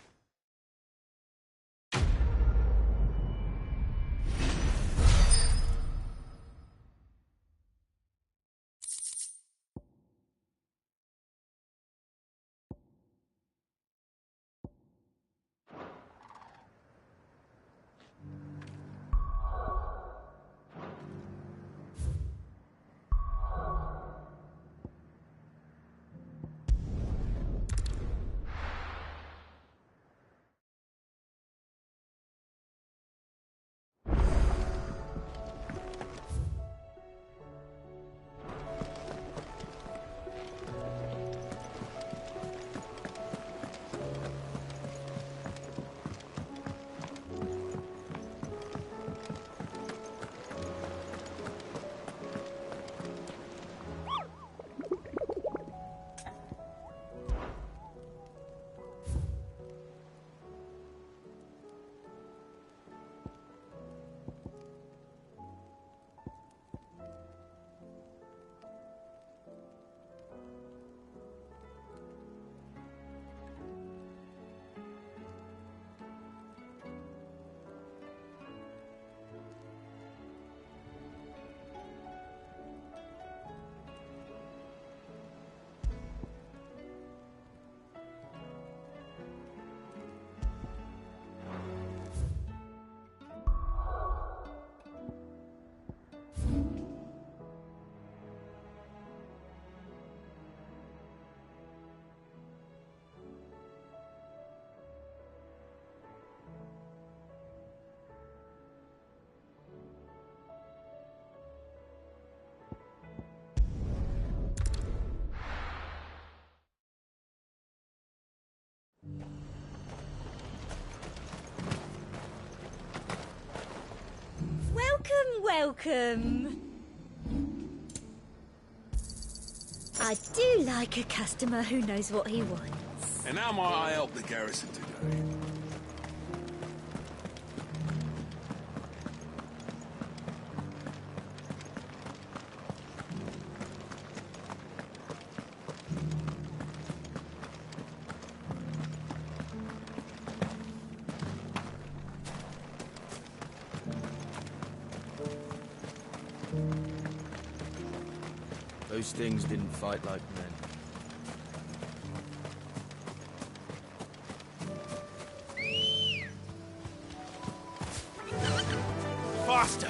welcome. I do like a customer who knows what he wants. And how might I help the garrison today? Those things didn't fight like men. Faster!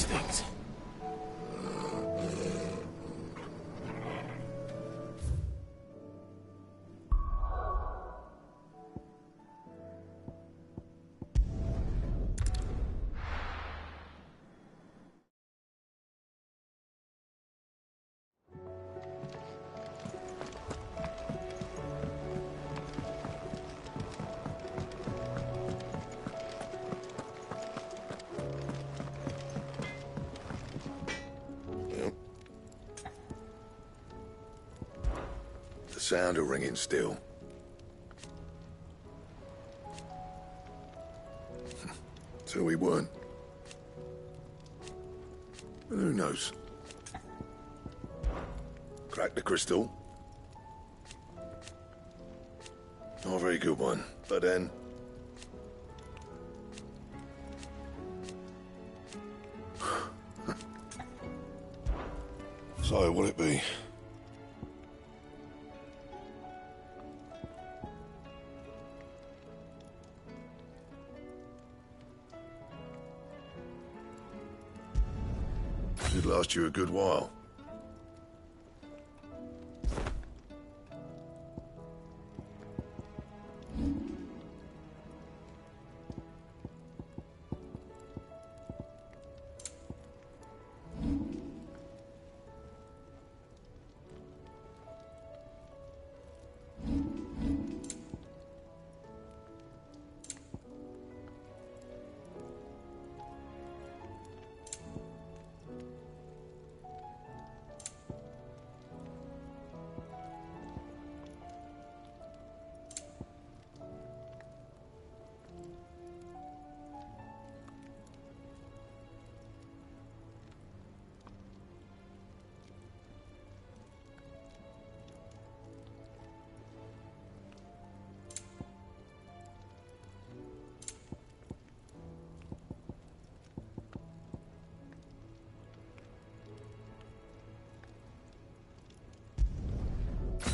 these things. Sound of ringing still. So we weren't. But who knows? Crack the crystal. Not a very good one, but then... So, what'll it be? Should last you a good while.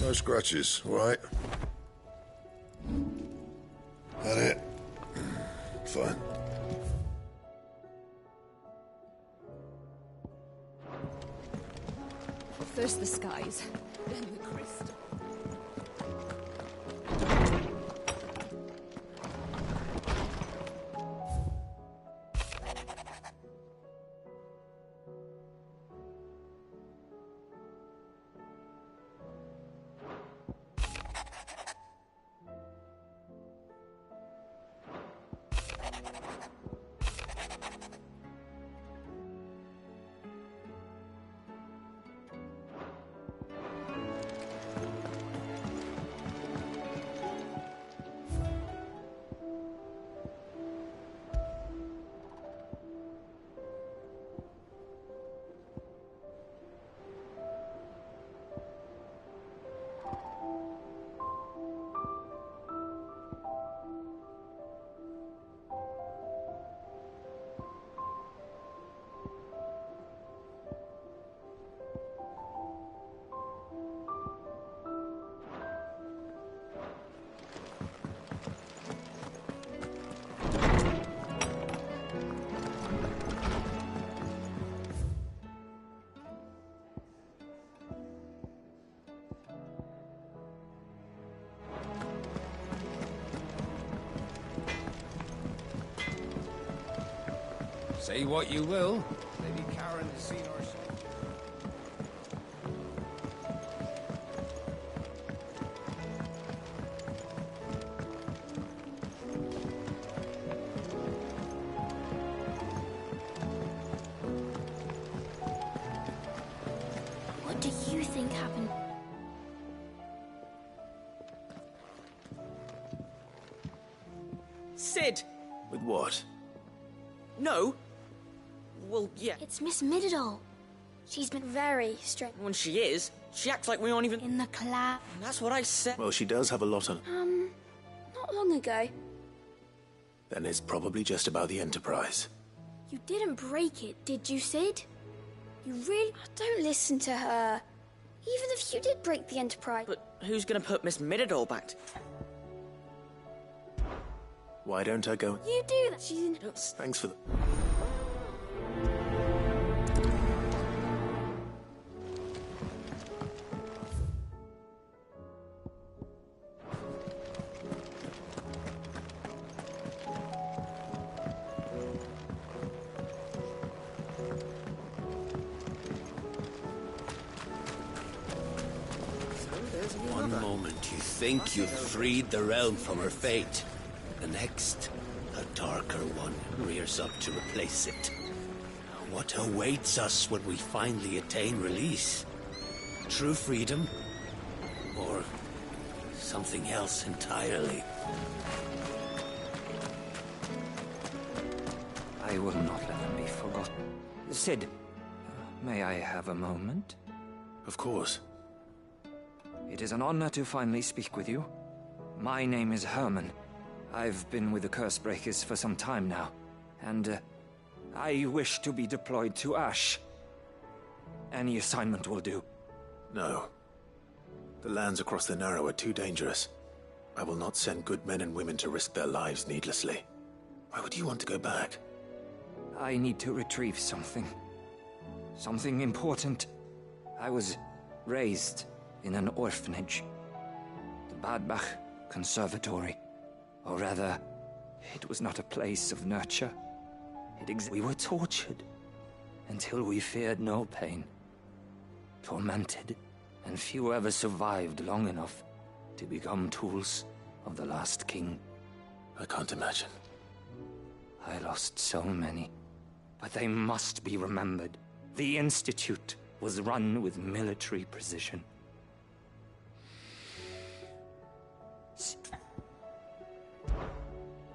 No scratches, all right? That it? Fine. First the skies, then the crystal. Say what you will, Lady Karen has seen our soldiers. What do you think happened? Sid! With what? No. Well, yeah. It's Miss Midadol. She's been very strict. When she is, she acts like we aren't even... In the collab. That's what I said. Well, she does have a lot on... Not long ago. Then it's probably just about the Enterprise. You didn't break it, did you, Sid? You really... Don't listen to her. Even if you did break the Enterprise... But who's gonna put Miss Midadol back? Why don't I go... You do that. She's in... Thanks for the... One moment you think you've freed the realm from her fate. The next, a darker one rears up to replace it. What awaits us when we finally attain release? True freedom? Or something else entirely? I will not let them be forgotten. Sid, may I have a moment? Of course. It is an honor to finally speak with you. My name is Herman. I've been with the Cursebreakers for some time now, and I wish to be deployed to Ash. Any assignment will do. No. The lands across the Narrow are too dangerous. I will not send good men and women to risk their lives needlessly. Why would you want to go back? I need to retrieve something. Something important. I was raised in an orphanage. The Badbach Conservatory. Or rather, it was not a place of nurture. We were tortured until we feared no pain. Tormented, and few ever survived long enough to become tools of the last king. I can't imagine. I lost so many, but they must be remembered. The Institute was run with military precision.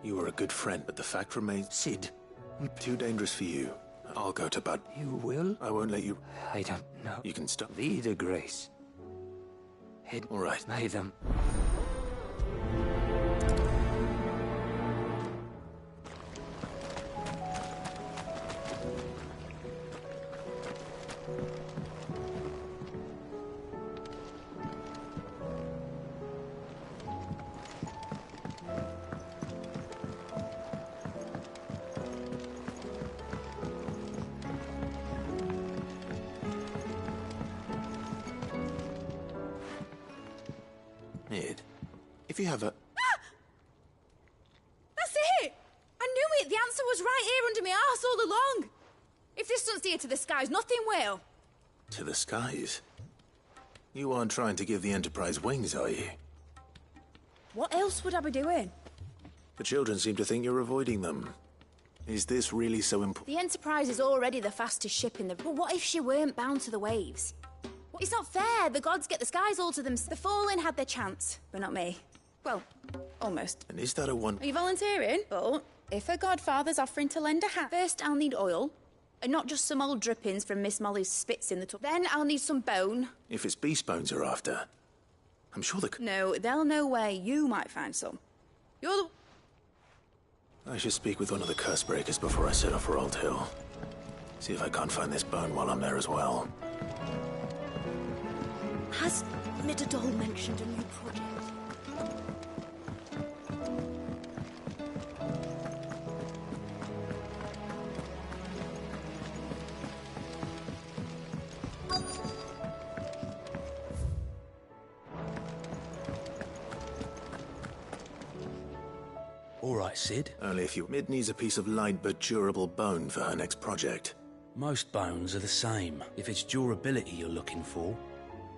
You were a good friend, but the fact remains... Sid. Too dangerous for you. I'll go to Bud. You will? I won't let you... I don't know. You can stop. Be the grace. All right. May them. If you have a... That's it! I knew it! The answer was right here under my arse all along! If this doesn't steer to the skies, nothing will! To the skies? You aren't trying to give the Enterprise wings, are you? What else would I be doing? The children seem to think you're avoiding them. Is this really so important? The Enterprise is already the fastest ship in the... But what if she weren't bound to the waves? It's not fair. The gods get the skies all to them. The Fallen had their chance, but not me. Well, almost. And is that a one... Are you volunteering? But if a godfather's offering to lend a hand, first I'll need oil, and not just some old drippings from Miss Molly's spits in the tub. Then I'll need some bone. If it's beast bones you're after, I'm sure the... No, they'll know where you might find some. You're the... I should speak with one of the Cursebreakers before I set off for Old Hill. See if I can't find this bone while I'm there as well. Has Nitterdole mentioned a new project? All right, Sid. Only if you... Mid needs a piece of light but durable bone for her next project. Most bones are the same. If it's durability you're looking for,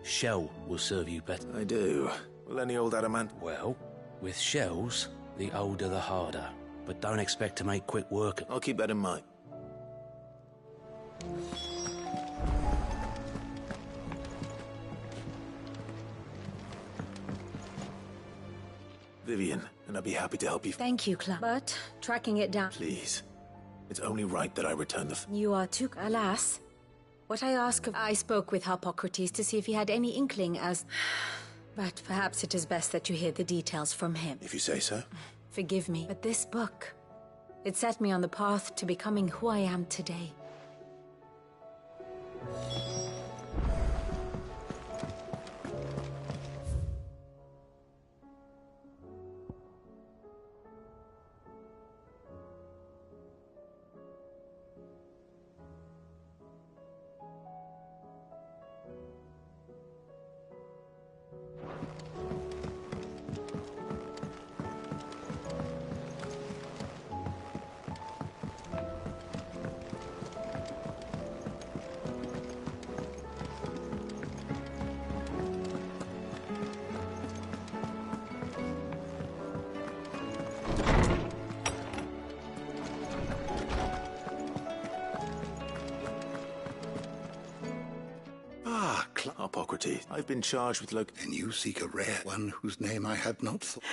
shell will serve you better. I do. Will any old adamant? Well, with shells, the older the harder. But don't expect to make quick work. I'll keep that in mind. Vivian, and I'd be happy to help you. Thank you, Clem. But tracking it down... Please. It's only right that I return the... You are too... Alas. What I ask of... I spoke with Harpocrates to see if he had any inkling as... But perhaps it is best that you hear the details from him. If you say so. Forgive me, but this book... It set me on the path to becoming who I am today. Hippocrates. I've been charged with And you seek a rare one whose name I had not rare one whose name I had not thought.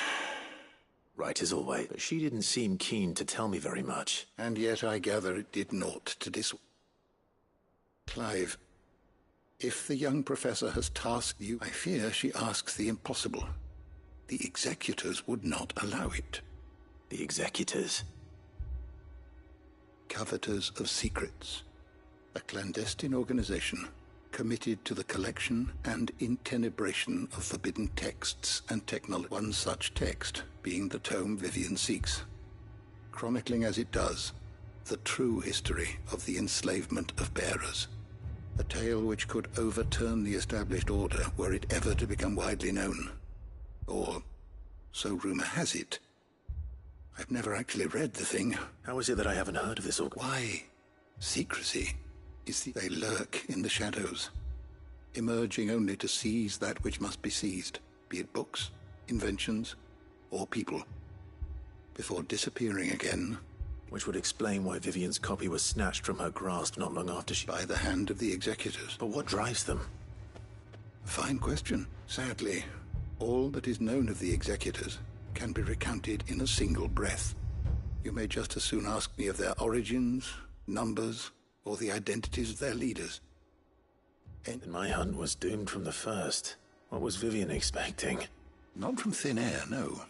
Right as always, but she didn't seem keen to tell me very much. And yet I gather it did naught to Clive, if the young professor has tasked you, I fear she asks the impossible. The executors would not allow it. The executors? Coveters of secrets. A clandestine organization committed to the collection and intenebration of forbidden texts and technology. One such text being the tome Vivian seeks, chronicling as it does the true history of the enslavement of bearers. A tale which could overturn the established order were it ever to become widely known. Or, so rumor has it. I've never actually read the thing. How is it that I haven't heard of this Why? Secrecy they lurk in the shadows, emerging only to seize that which must be seized, be it books, inventions, or people, before disappearing again. Which would explain why Vivian's copy was snatched from her grasp not long after she... By the hand of the executors. But what drives them? A fine question. Sadly, all that is known of the executors can be recounted in a single breath. You may just as soon ask me of their origins, numbers, or the identities of their leaders. And my hunt was doomed from the first. What was Vivian expecting? Not from thin air, no.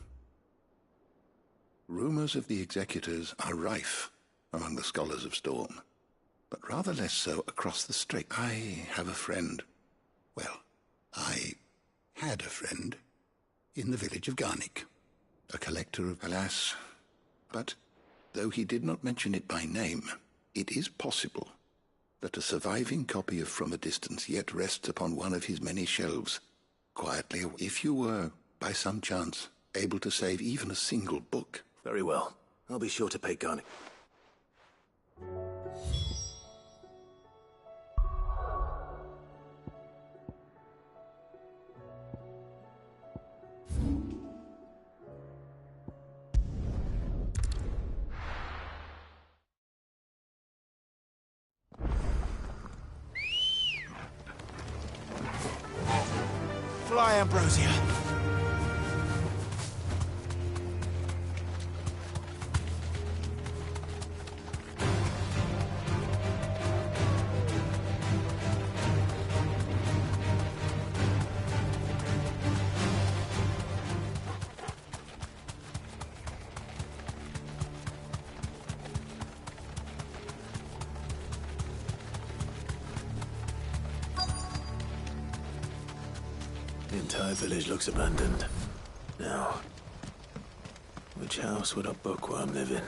Rumors of the executors are rife among the scholars of Storm, but rather less so across the strait. I have a friend. Well, I had a friend in the village of Garnick, a collector of... Alas, but though he did not mention it by name, it is possible that a surviving copy of From a Distance yet rests upon one of his many shelves, quietly. If you were, by some chance, able to save even a single book... Very well. I'll be sure to pay Garnick. Fly, Ambrosia. The entire village looks abandoned. Now, which house would a bookworm live in?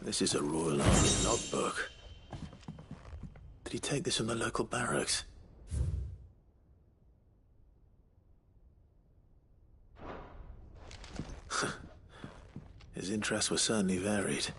This is a Royal Army logbook. Did he take this from the local barracks? His interests were certainly varied.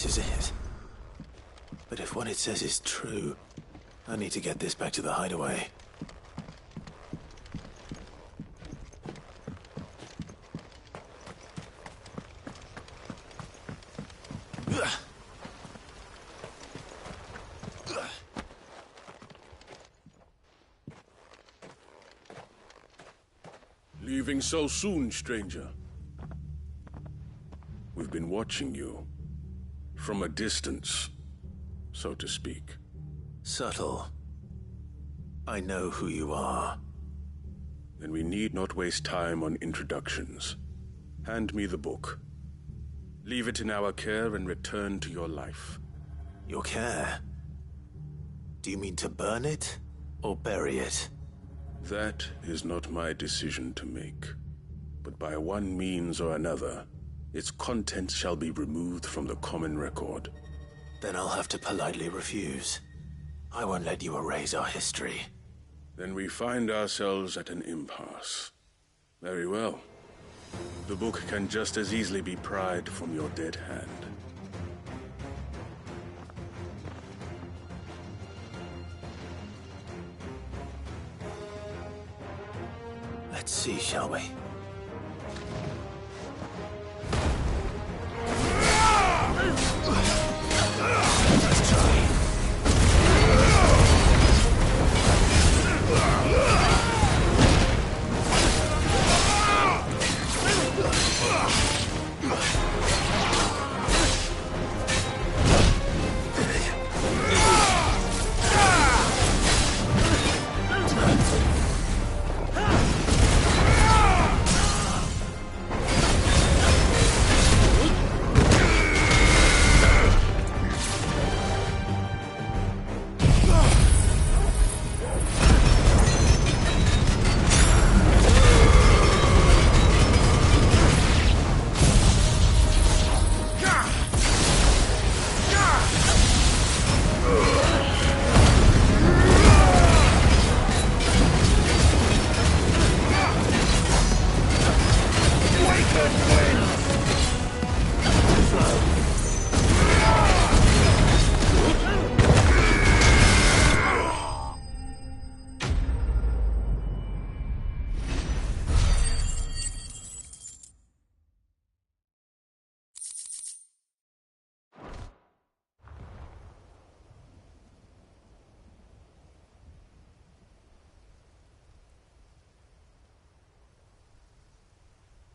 This is it. But if what it says is true, I need to get this back to the hideaway. Leaving so soon, stranger? We've been watching you. From a distance, so to speak. Subtle. I know who you are. Then we need not waste time on introductions. Hand me the book. Leave it in our care and return to your life. Your care? Do you mean to burn it or bury it? That is not my decision to make. But by one means or another, its contents shall be removed from the common record. Then I'll have to politely refuse. I won't let you erase our history. Then we find ourselves at an impasse. Very well. The book can just as easily be pried from your dead hand. Let's see, shall we? Let's try.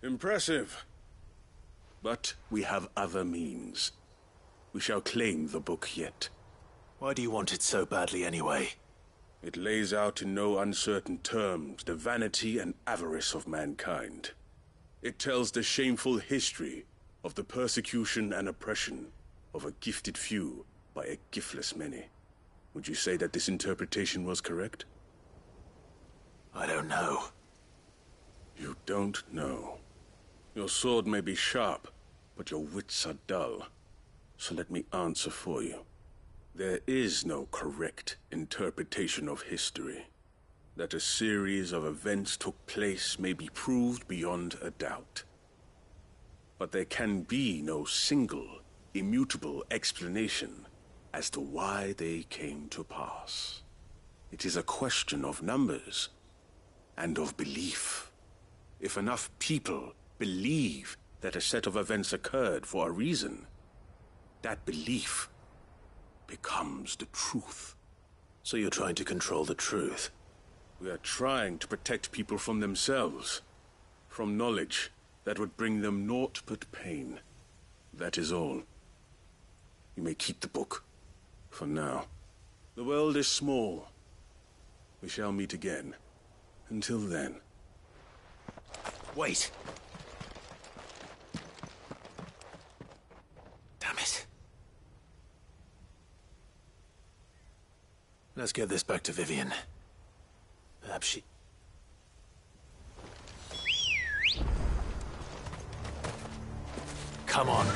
Impressive. But we have other means. We shall claim the book yet. Why do you want it so badly anyway? It lays out in no uncertain terms the vanity and avarice of mankind. It tells the shameful history of the persecution and oppression of a gifted few by a giftless many. Would you say that this interpretation was correct? I don't know. You don't know. Your sword may be sharp, but your wits are dull. So let me answer for you. There is no correct interpretation of history. That a series of events took place may be proved beyond a doubt. But there can be no single, immutable explanation as to why they came to pass. It is a question of numbers and of belief. If enough people believe that a set of events occurred for a reason, that belief becomes the truth. So you're trying to control the truth? We are trying to protect people from themselves, from knowledge that would bring them naught but pain. That is all. You may keep the book, for now. The world is small. We shall meet again. Until then. Wait! Damn it. Let's get this back to Vivian. Perhaps she... Come on.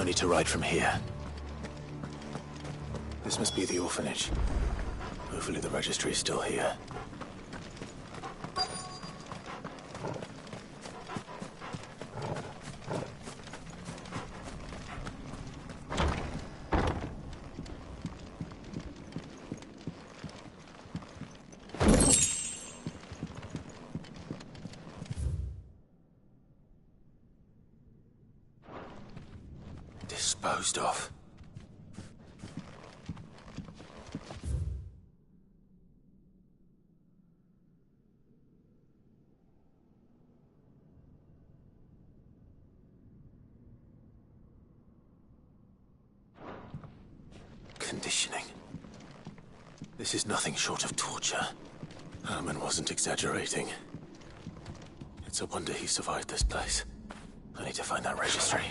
No need to ride from here. This must be the orphanage. Hopefully the registry is still here. Disposed of. Conditioning. This is nothing short of torture. Herman wasn't exaggerating. It's a wonder he survived this place. I need to find that registry.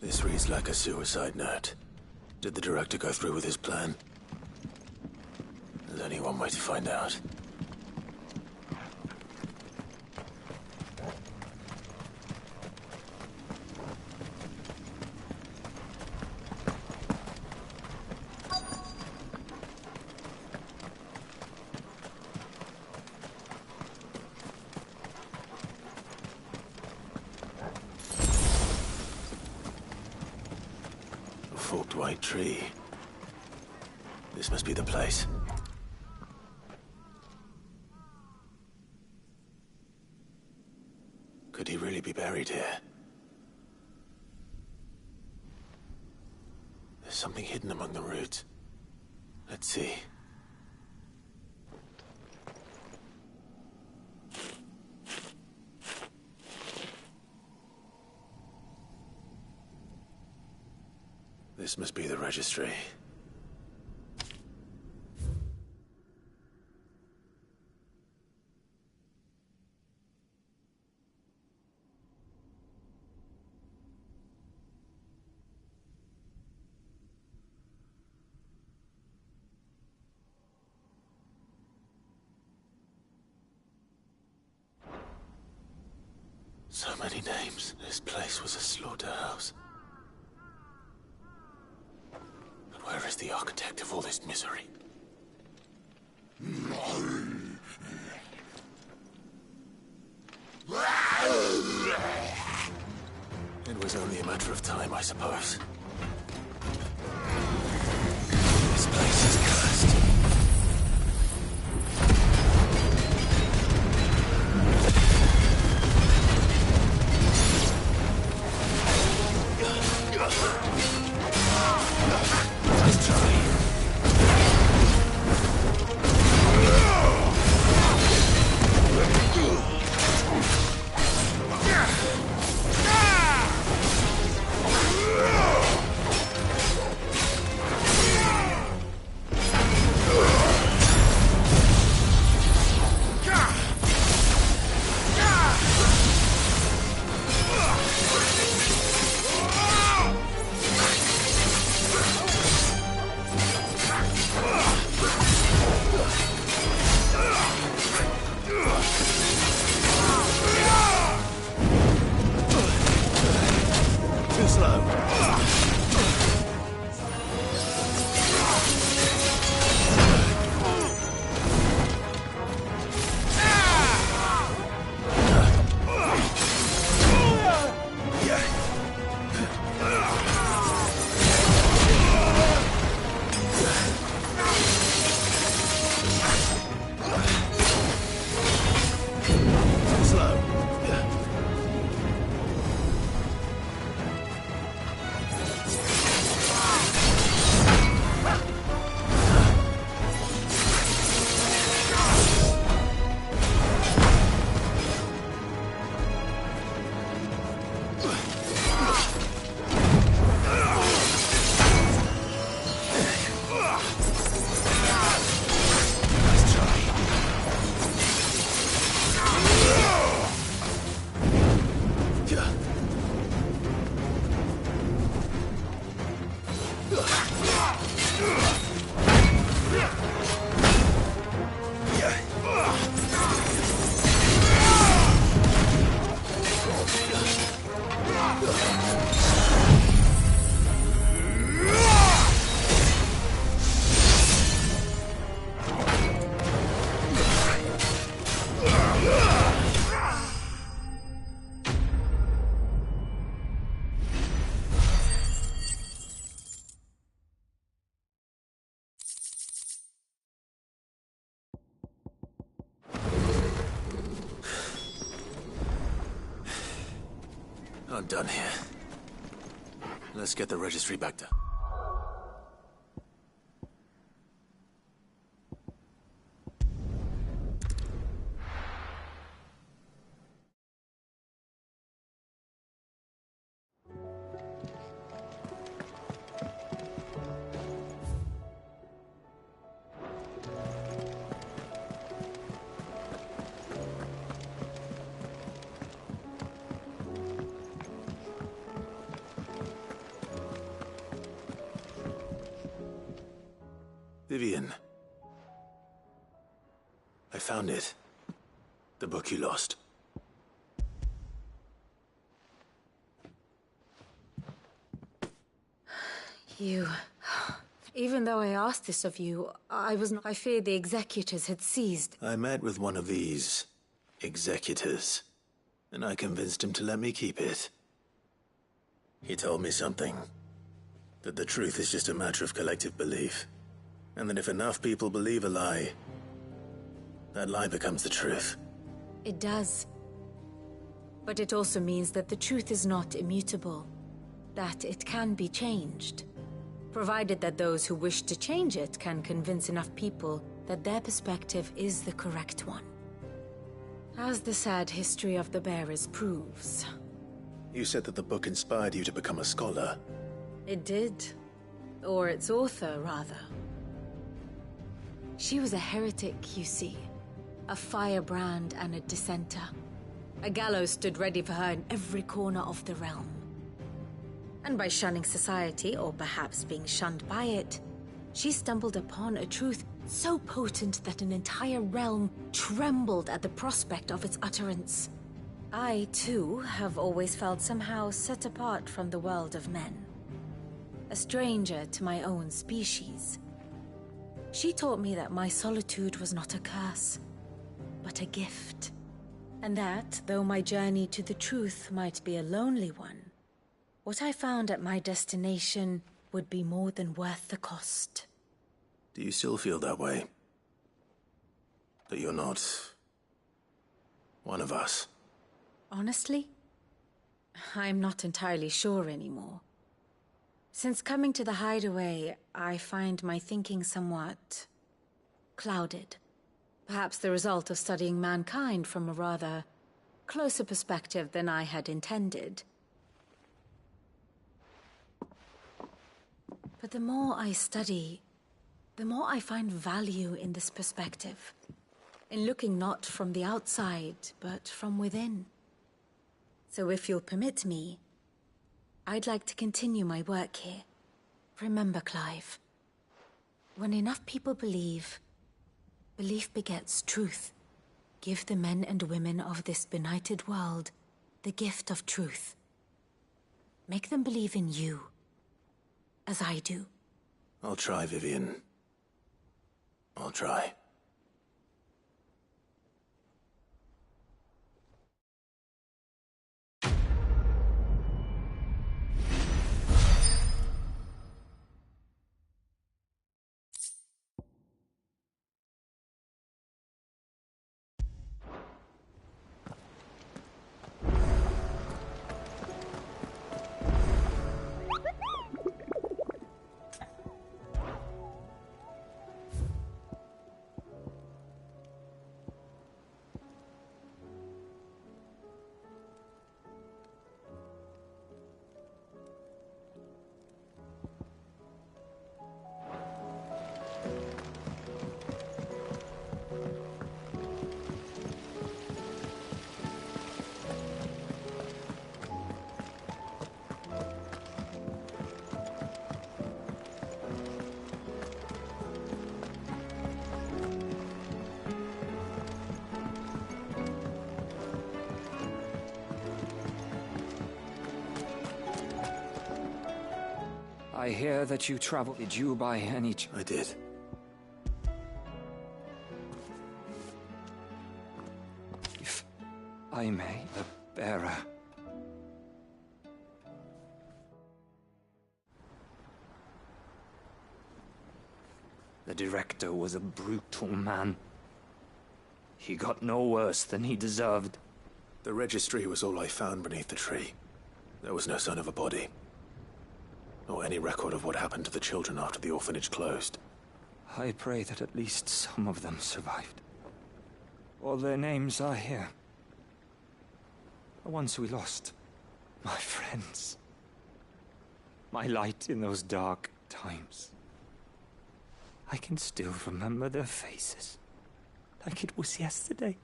This reads like a suicide note. Did the director go through with his plan? There's only one way to find out. Forked white tree. This must be the place. Could he really be buried here? There's something hidden among the roots. Let's see. This must be the registry. So many names. This place was a slaughterhouse. Where is the architect of all this misery? It was only a matter of time, I suppose. This place is cursed. Let's try. I'm done here. Let's get the registry back to... Vivian. I found it. The book you lost. You... Even though I asked this of you, I feared the executors had seized. I met with one of these... executors. And I convinced him to let me keep it. He told me something. That the truth is just a matter of collective belief. And that if enough people believe a lie, that lie becomes the truth. It does. But it also means that the truth is not immutable. That it can be changed. Provided that those who wish to change it can convince enough people that their perspective is the correct one. As the sad history of the bearers proves. You said that the book inspired you to become a scholar. It did. Or its author, rather. She was a heretic, you see. A firebrand and a dissenter. A gallows stood ready for her in every corner of the realm. And by shunning society, or perhaps being shunned by it, she stumbled upon a truth so potent that an entire realm trembled at the prospect of its utterance. I, too, have always felt somehow set apart from the world of men. A stranger to my own species. She taught me that my solitude was not a curse, but a gift. And that, though my journey to the truth might be a lonely one, what I found at my destination would be more than worth the cost. Do you still feel that way? That you're not... one of us? Honestly, I'm not entirely sure anymore. Since coming to the hideaway, I find my thinking somewhat... clouded. Perhaps the result of studying mankind from a rather closer perspective than I had intended. But the more I study, the more I find value in this perspective. In looking not from the outside, but from within. So if you'll permit me, I'd like to continue my work here. Remember, Clive, when enough people believe, belief begets truth. Give the men and women of this benighted world the gift of truth. Make them believe in you, as I do. I'll try, Vivian. I'll try. I hear that you traveled. Did you by any chance? I did. If I may, the bearer. The director was a brutal man. He got no worse than he deserved. The registry was all I found beneath the tree. There was no sign of a body, or any record of what happened to the children after the orphanage closed. I pray that at least some of them survived. All their names are here. The ones we lost. My friends. My light in those dark times. I can still remember their faces, like it was yesterday.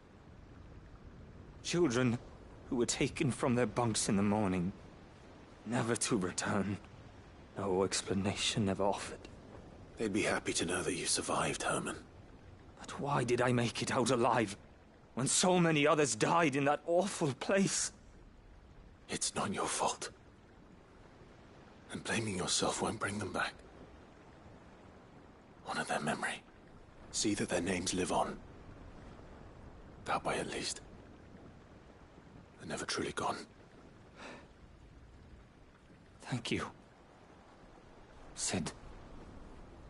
Children who were taken from their bunks in the morning, never to return. No explanation ever offered. They'd be happy to know that you survived, Herman. But why did I make it out alive, when so many others died in that awful place? It's not your fault. And blaming yourself won't bring them back. Honor their memory. See that their names live on. That way, at least. They're never truly gone. Thank you. Sid,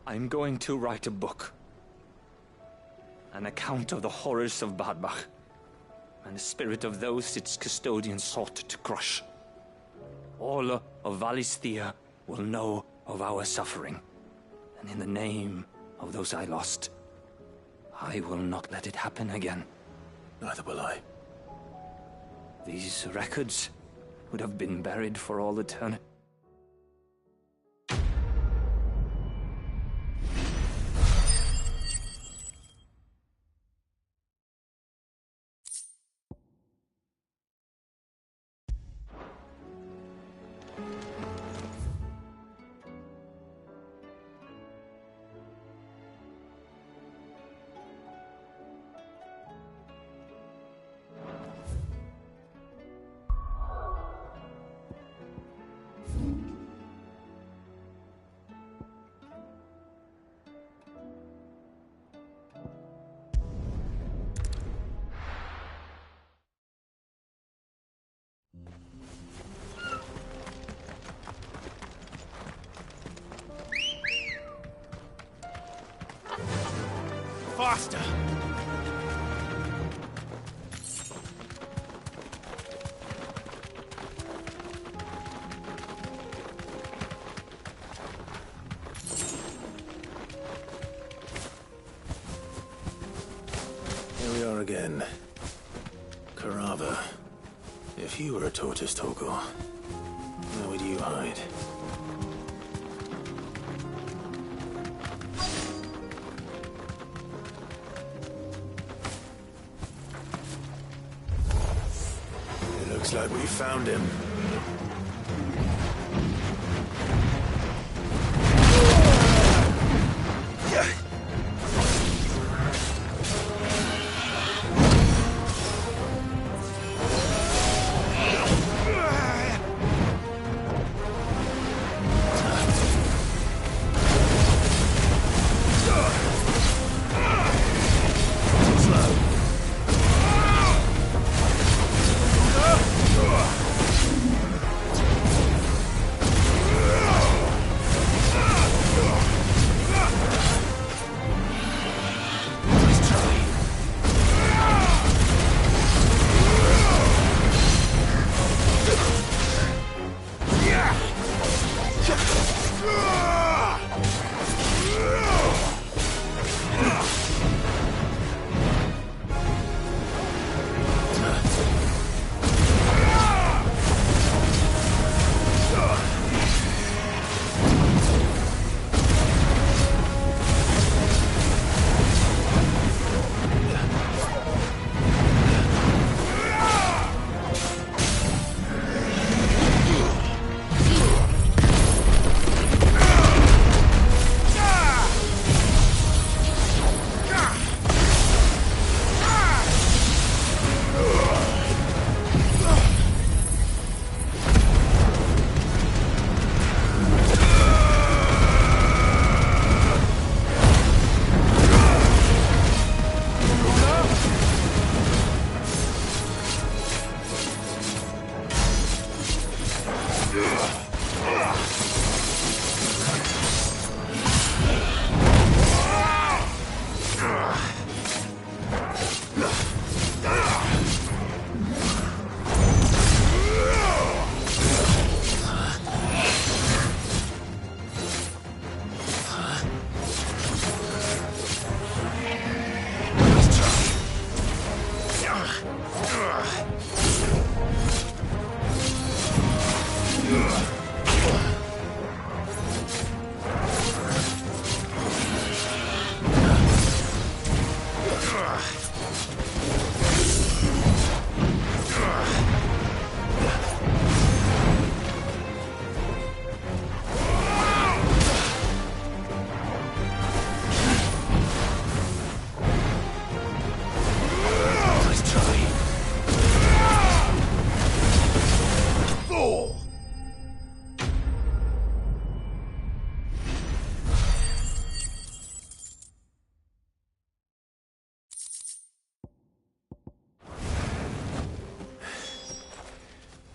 I'm going to write a book. An account of the horrors of Badbach, and the spirit of those its custodians sought to crush. All of Valisthea will know of our suffering, and in the name of those I lost, I will not let it happen again. Neither will I. These records would have been buried for all eternity. Faster! Here we are again. Carava. If you were a tortoise, Torgor, where would you hide? Looks like we found him.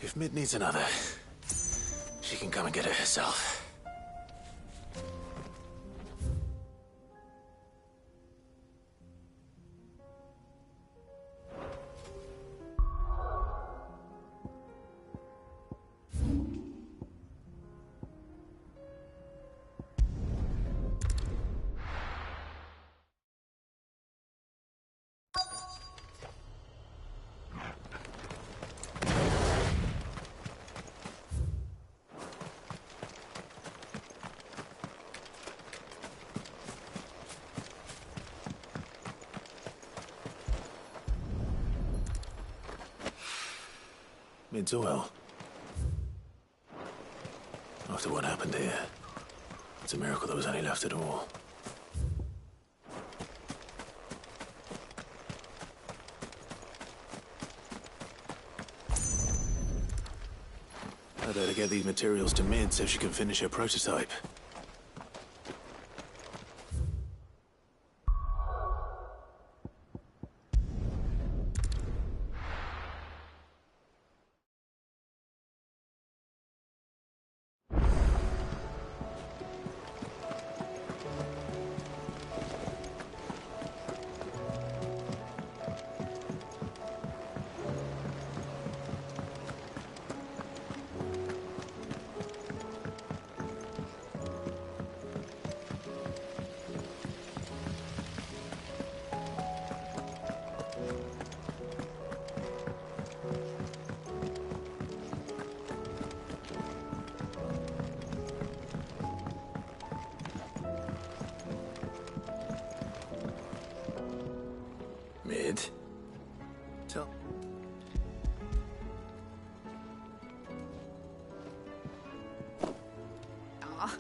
If Mid needs another, she can come and get it herself. Mid's well. After what happened here, it's a miracle there was any left at all. I better get these materials to Mid so she can finish her prototype. Mid? Tell... Aw,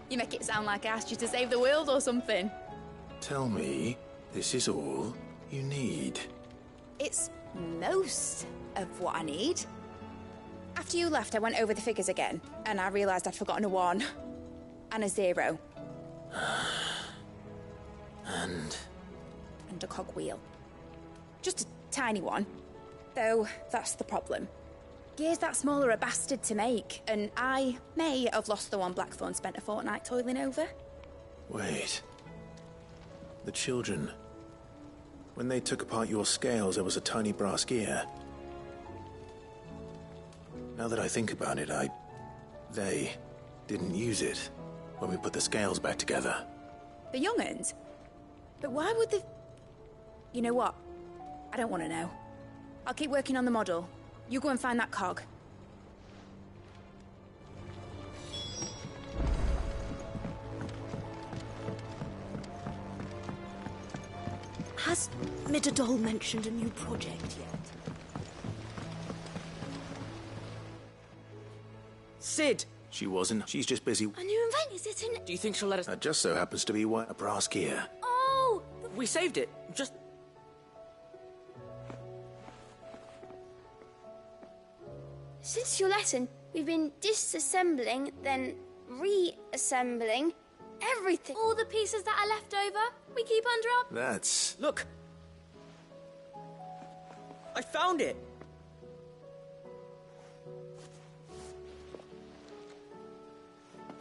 you make it sound like I asked you to save the world or something. Tell me, this is all you need. It's most of what I need. After you left, I went over the figures again, and I realised I'd forgotten a 1 and a 0. And a cogwheel. Just a tiny one. Though, that's the problem. Gears that small are a bastard to make, and I may have lost the one Blackthorn spent a fortnight toiling over. wait. The children. When they took apart your scales, there was a tiny brass gear. Now that I think about it, they didn't use it when we put the scales back together. The young'uns? But why would they... You know what? I don't want to know. I'll keep working on the model. You go and find that cog. Has Midadol mentioned a new project yet? Sid! She wasn't. She's just busy. A new invention, is it in... Do you think she'll let us... That just so happens to be what? A brass gear. Oh! We saved it. Just... Since your lesson, we've been disassembling, then reassembling everything. All the pieces that are left over, we keep under our... That's... Look! I found it!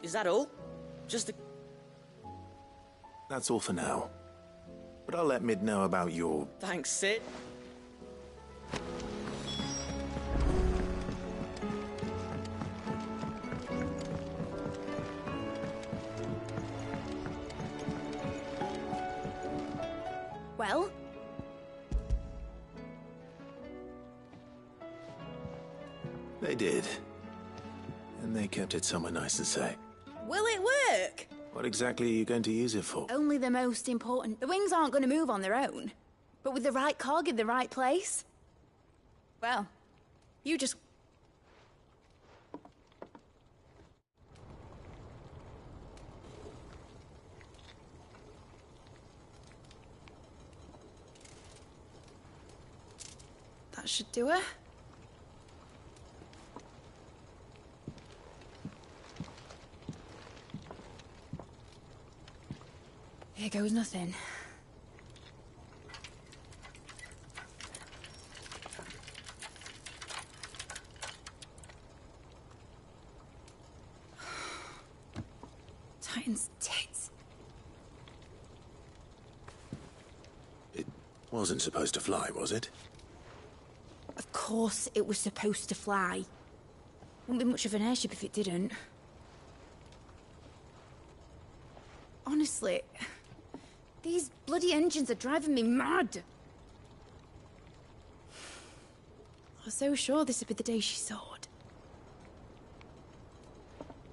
Is that all? Just a... That's all for now. But I'll let Mid know about your... Thanks, Sid. Well? They did. And they kept it somewhere nice to say. Will it work? What exactly are you going to use it for? Only the most important. The wings aren't going to move on their own. But with the right cog in the right place... Well, you just... That should do it. Here goes nothing. Titan's tits. It wasn't supposed to fly, was it? Of course it was supposed to fly. Wouldn't be much of an airship if it didn't. Honestly, these bloody engines are driving me mad. I was so sure this would be the day she soared.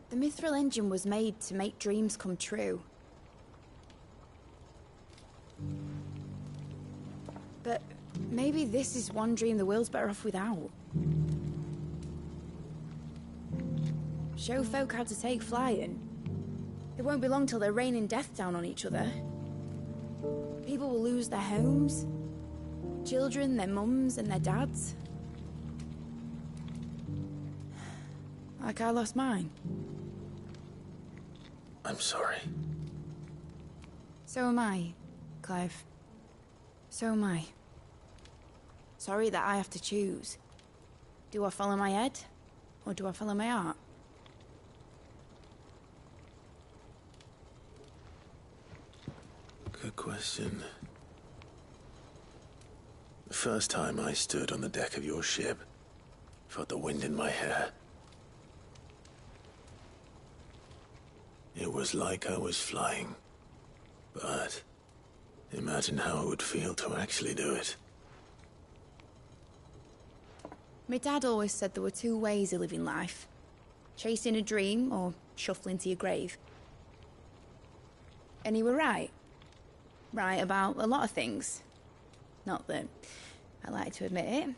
The Mithril engine was made to make dreams come true. But maybe this is one dream the world's better off without. Show folk how to take flying. It won't be long till they're raining death down on each other. People will lose their homes. Children, their mums and their dads. Like I lost mine. I'm sorry. So am I, Clive. So am I. Sorry that I have to choose. Do I follow my head, or do I follow my heart? Good question. The first time I stood on the deck of your ship, felt the wind in my hair. It was like I was flying. But imagine how it would feel to actually do it. My dad always said there were two ways of living life. Chasing a dream or shuffling to your grave. And he were right. Right about a lot of things. Not that I like to admit it.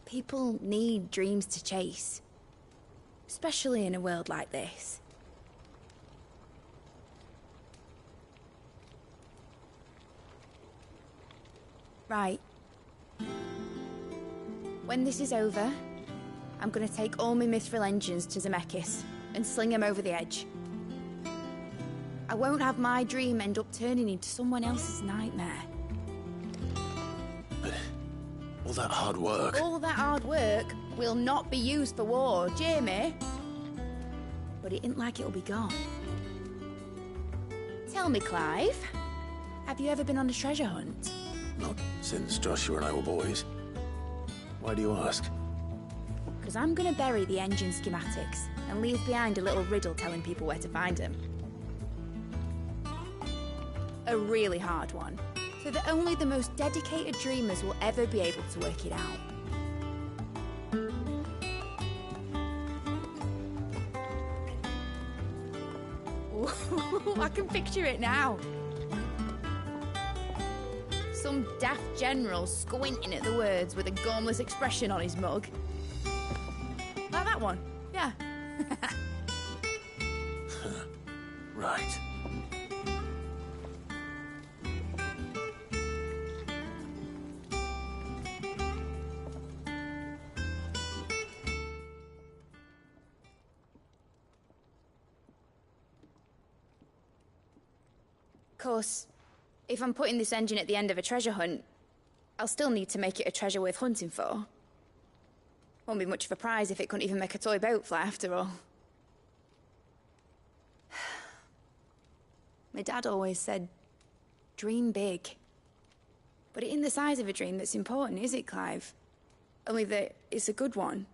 People need dreams to chase. Especially in a world like this. Right. When this is over, I'm gonna take all my Mithril engines to Zemeckis and sling them over the edge. I won't have my dream end up turning into someone else's nightmare. But all that hard work... All that hard work will not be used for war, Jamie. But it ain't like it'll be gone. Tell me, Clive, have you ever been on a treasure hunt? Not since Joshua and I were boys. Why do you ask? Because I'm gonna bury the engine schematics and leave behind a little riddle telling people where to find them. A really hard one, so that only the most dedicated dreamers will ever be able to work it out. Ooh, I can picture it now. Some daft general squinting at the words with a gormless expression on his mug. Like that one, yeah. Right. Of course, if I'm putting this engine at the end of a treasure hunt, I'll still need to make it a treasure worth hunting for. Won't be much of a prize if it couldn't even make a toy boat fly after all. My dad always said, dream big. But it ain't the size of a dream that's important, is it, Clive? Only that it's a good one.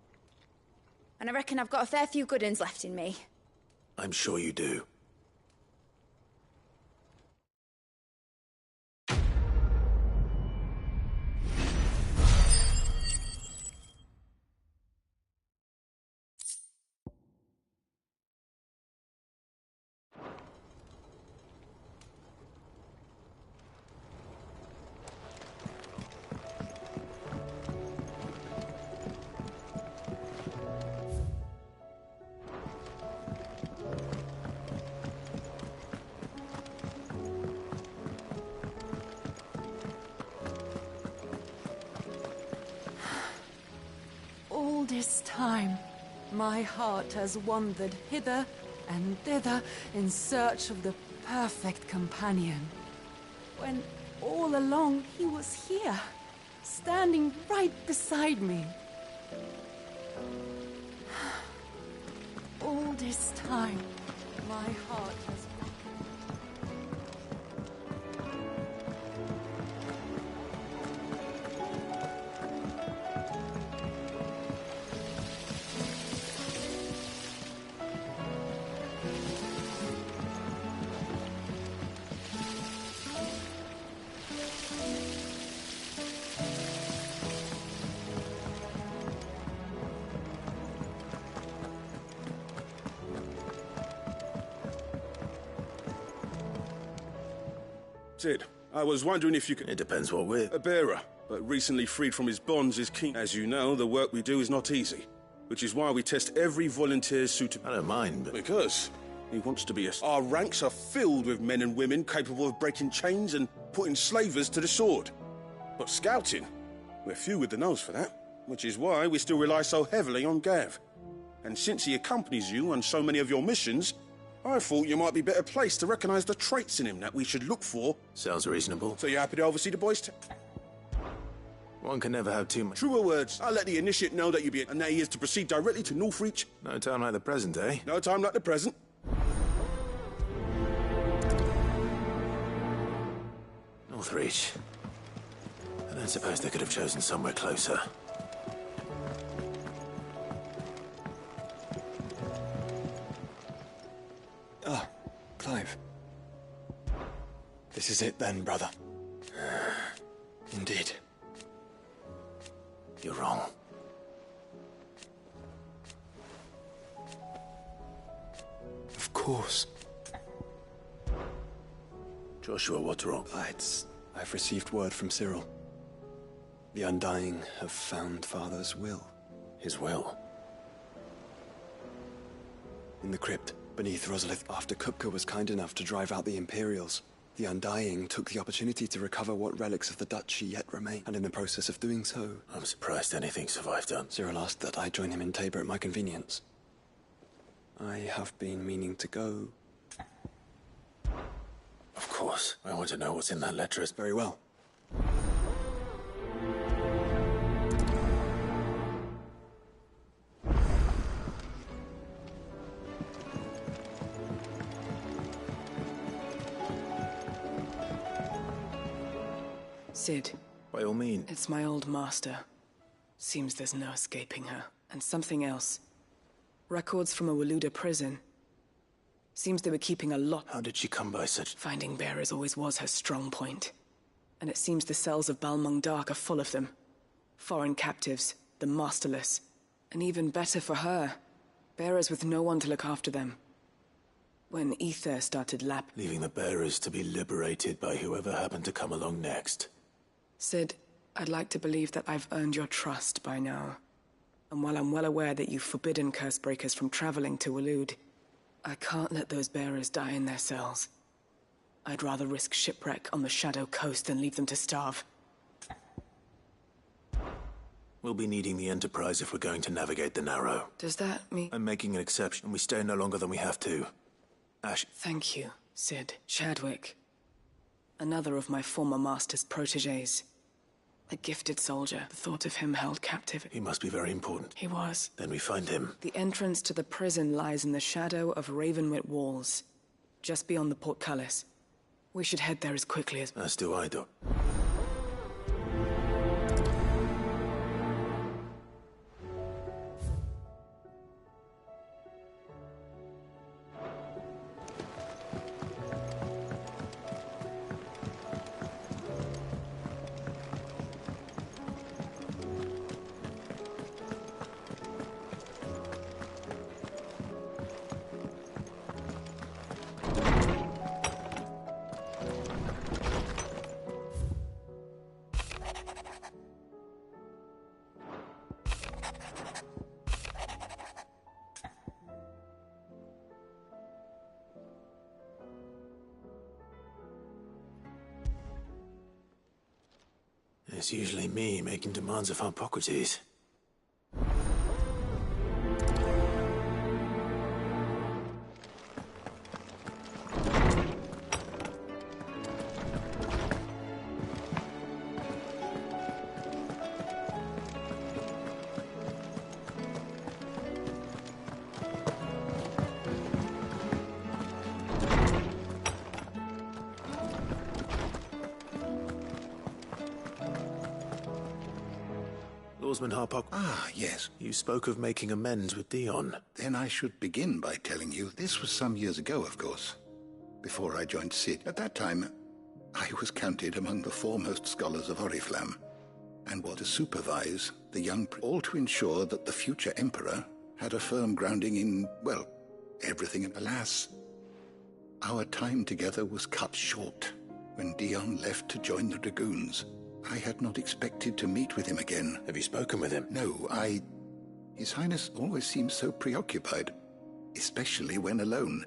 And I reckon I've got a fair few good uns left in me. I'm sure you do. All this time, my heart has wandered hither and thither in search of the perfect companion. When all along he was here, standing right beside me. All this time, My heart has... Sid, I was wondering if you could... It depends what with. A bearer, but recently freed from his bonds is keen. As you know, the work we do is not easy, which is why we test every volunteer's suitability. I don't mind, but... Because he wants to be a... Our ranks are filled with men and women capable of breaking chains and putting slavers to the sword. But scouting, we're few with the nose for that, which is why we still rely so heavily on Gav. And since he accompanies you on so many of your missions, I thought you might be better placed to recognize the traits in him that we should look for. Sounds reasonable. So you're happy to oversee the boys' One can never have too much. Truer words. I'll let the initiate know that you be... And that he is to proceed directly to Northreach. No time like the present, eh? No time like the present. Northreach. I don't suppose they could have chosen somewhere closer. Ah, Clive. This is it then, brother. Indeed. You're wrong. Of course. Joshua, what's wrong? I've received word from Cyril. The Undying have found Father's will. His will? In the crypt, beneath Rosalith, after Kupka was kind enough to drive out the Imperials, the Undying took the opportunity to recover what relics of the Duchy yet remain, and in the process of doing so... I'm surprised anything survived done. Cyril asked that I join him in Tabor at my convenience. I have been meaning to go. Of course. I want to know what's in that letter. Very well. Sid. By all means. It's my old master. Seems there's no escaping her. And something else. Records from a Waluda prison. Seems they were keeping a lot. How did she come by such... Finding bearers always was her strong point. And it seems the cells of Balmung Dark are full of them. Foreign captives, the masterless. And even better for her, bearers with no one to look after them. When Ether started leaving the bearers to be liberated by whoever happened to come along next. Sid, I'd like to believe that I've earned your trust by now. And while I'm well aware that you've forbidden Cursebreakers from traveling to Waloed, I can't let those bearers die in their cells. I'd rather risk shipwreck on the Shadow Coast than leave them to starve. We'll be needing the Enterprise if we're going to navigate the Narrow. Does that mean... I'm making an exception. We stay no longer than we have to. Ash... Thank you, Sid. Chadwick. Another of my former master's protégés. A gifted soldier. The thought of him held captive. He must be very important. He was. Then we find him. The entrance to the prison lies in the shadow of Ravenwit Walls, just beyond the portcullis. We should head there as quickly as... As do I, Doc. It's usually me making demands of Hippocrates. Lawsman Harpock. Ah, yes. You spoke of making amends with Dion. Then I should begin by telling you this was some years ago, of course, before I joined Cid. At that time, I was counted among the foremost scholars of Oriflamme, and was to supervise the young, all to ensure that the future emperor had a firm grounding in, well, everything. Alas, our time together was cut short when Dion left to join the Dragoons. I had not expected to meet with him again. Have you spoken with him? No, His Highness always seems so preoccupied, especially when alone.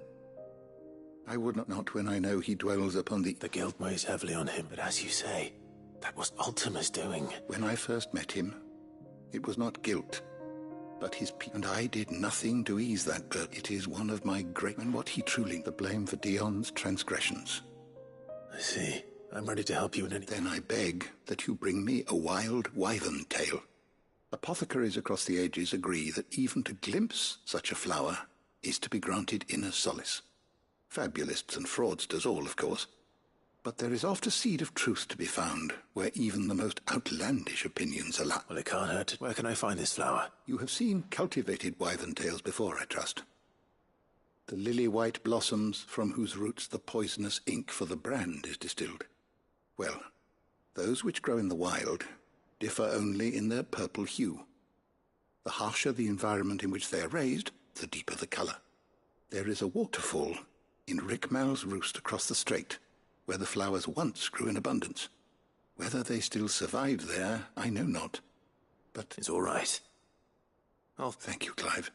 I would not when I know he dwells upon the... The guilt weighs heavily on him, but as you say, that was Ultima's doing. When I first met him, it was not guilt, but his and I did nothing to ease that burden. It is one of my great... And what he truly... The blame for Dion's transgressions. I see. I'm ready to help you in any... Then I beg that you bring me a wild wyvern tail. Apothecaries across the ages agree that even to glimpse such a flower is to be granted inner solace. Fabulists and fraudsters all, of course. But there is oft a seed of truth to be found, where even the most outlandish opinions are Well, it can't hurt. Where can I find this flower? You have seen cultivated wyvern tails before, I trust. The lily-white blossoms from whose roots the poisonous ink for the brand is distilled. Well, those which grow in the wild differ only in their purple hue. The harsher the environment in which they are raised, the deeper the color. There is a waterfall in Rickmal's Roost across the strait, where the flowers once grew in abundance. Whether they still survive there, I know not. But... It's all right. Oh, thank you, Clive.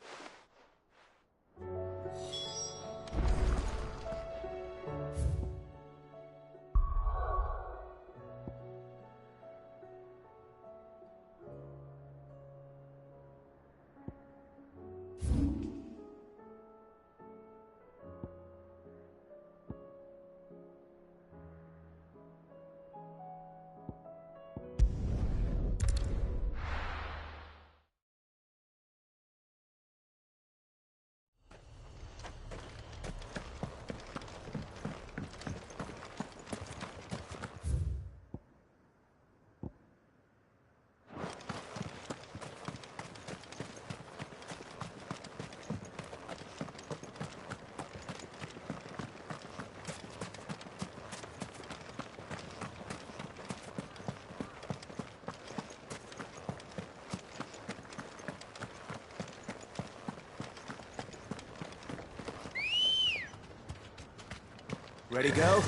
Ready, go?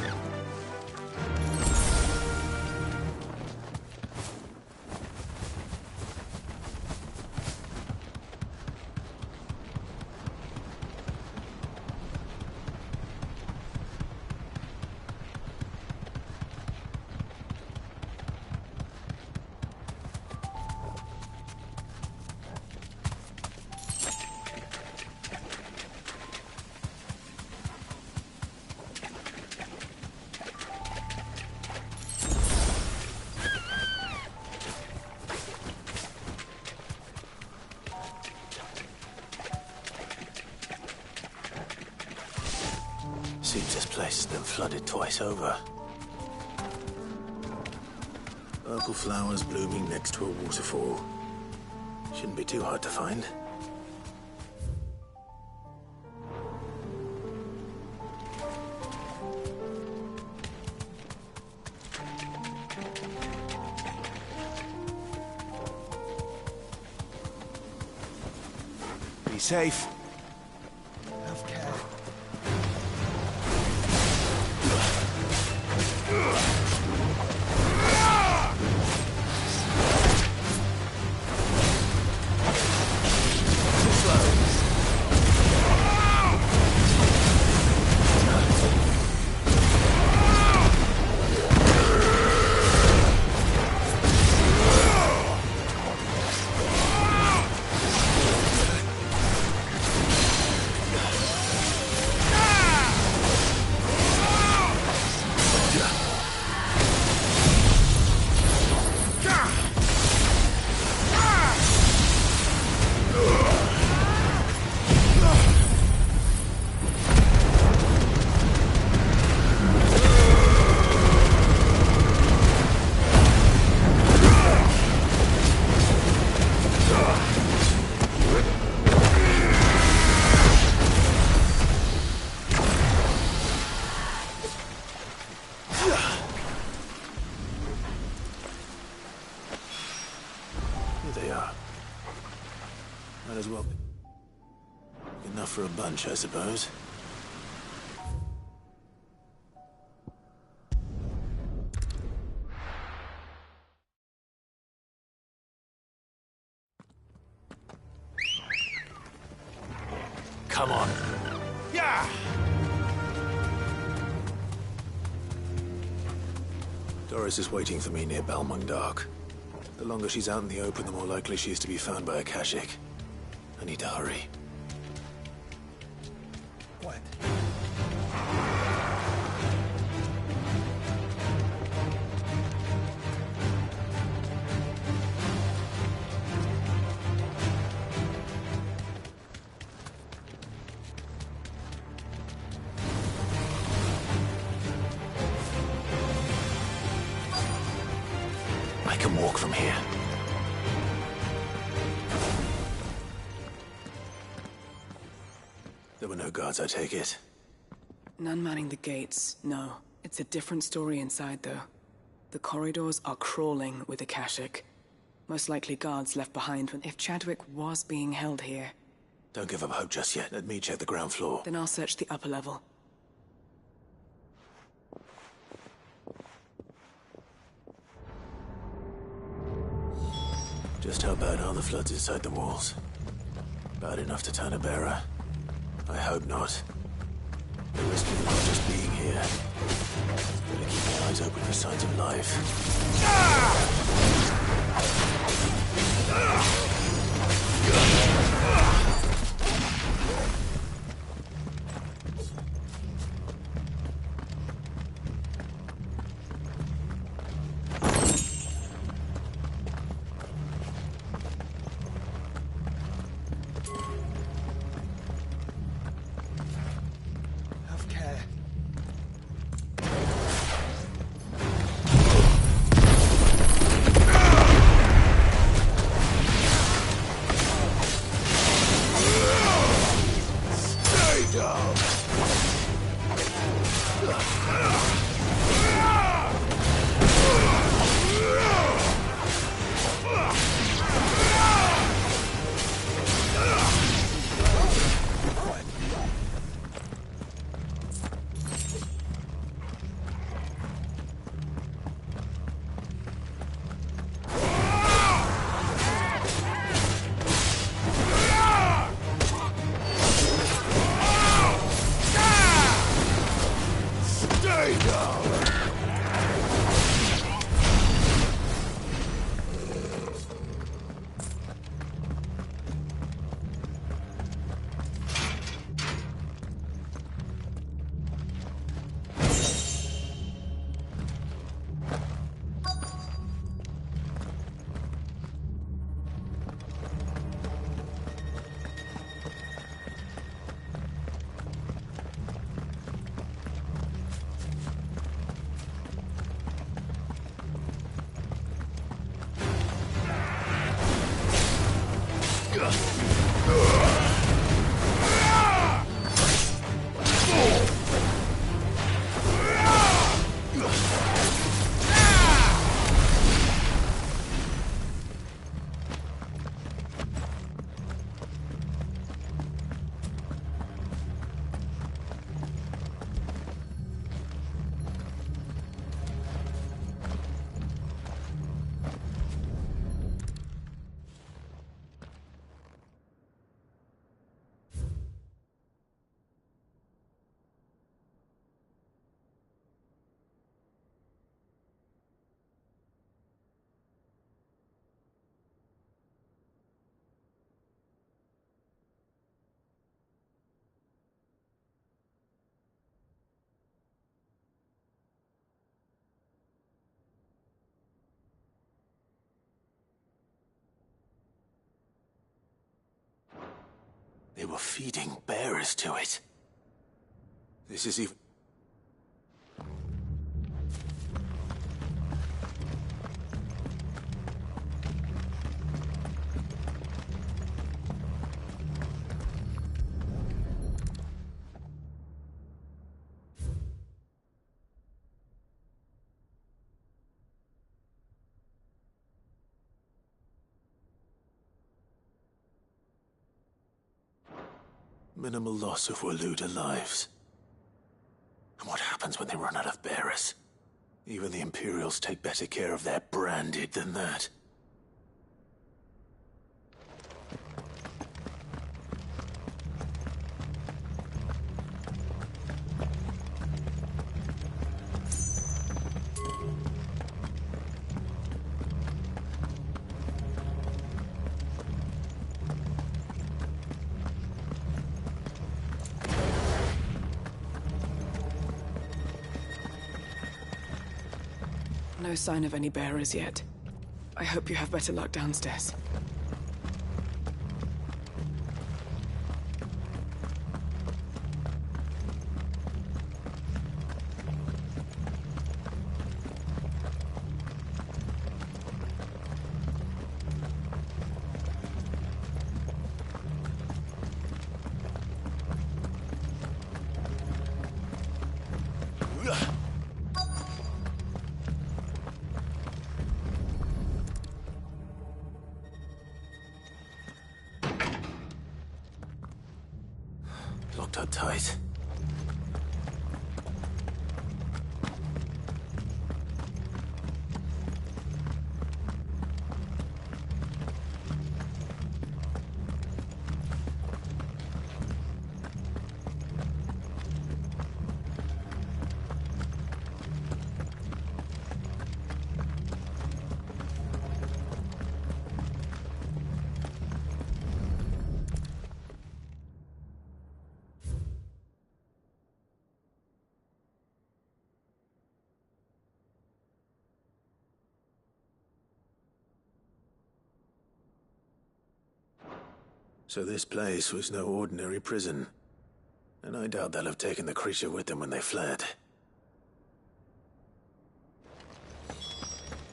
Seems this place has been flooded twice over. Purple flowers blooming next to a waterfall. Shouldn't be too hard to find. Be safe. Have care. Here they are. Might as well be. Enough for a bunch, I suppose. Come on. Yeah! Doris is waiting for me near Balmung Dark. The longer she's out in the open, the more likely she is to be found by a Kashik. I need to hurry. Quiet. I can walk from here. There were no guards, I take it. None manning the gates, no. It's a different story inside, though. The corridors are crawling with Akashic. Most likely guards left behind when... If Chadwick was being held here... Don't give up hope just yet. Let me check the ground floor. Then I'll search the upper level. Just how bad are the floods inside the walls? Bad enough to turn a bearer? I hope not. The risk of not just being here. Better keep my eyes open for signs of life. They were feeding bearers to it. This is even... Minimal loss of Waluda lives. And what happens when they run out of bearers? Even the Imperials take better care of their branded than that. No sign of any bearers yet. I hope you have better luck downstairs. Locked up tight. So this place was no ordinary prison. And I doubt they'll have taken the creature with them when they fled.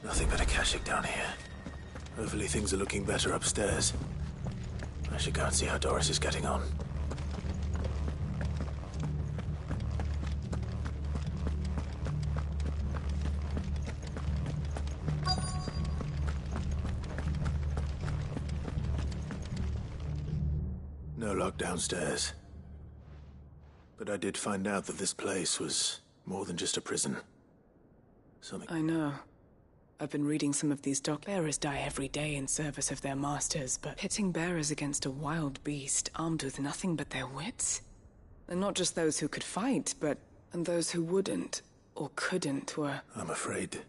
Nothing but a Akashic down here. Hopefully things are looking better upstairs. I should go and see how Doris is getting on. No luck downstairs. But I did find out that this place was more than just a prison. Something... I know. I've been reading some of these bearers die every day in service of their masters, but pitting bearers against a wild beast armed with nothing but their wits? And not just those who could fight, but... and those who wouldn't, or couldn't, were... I'm afraid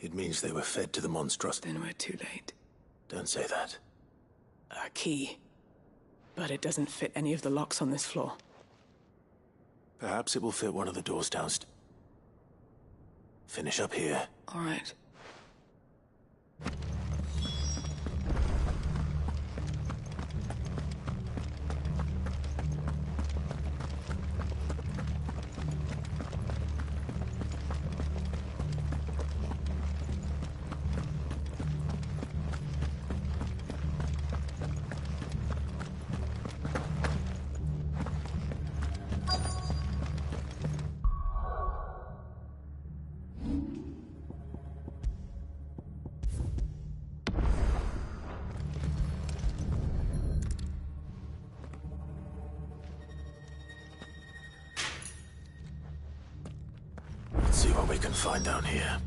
it means they were fed to the monstrosity. Then we're too late. Don't say that. A key. But it doesn't fit any of the locks on this floor. Perhaps it will fit one of the doors downstairs. Finish up here. All right. Let's see what we can find down here.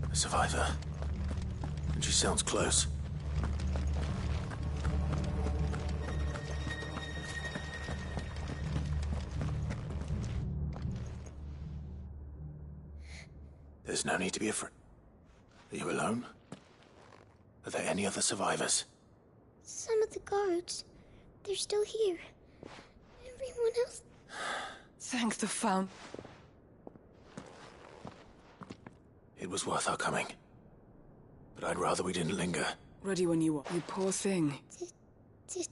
A survivor. And she sounds close. There's no need to be afraid. Are you alone? Are there any other survivors? Some of the guards, they're still here. Everyone else... Thank the Fount. It was worth our coming. But I'd rather we didn't linger. Ready when you are. You poor thing. Just...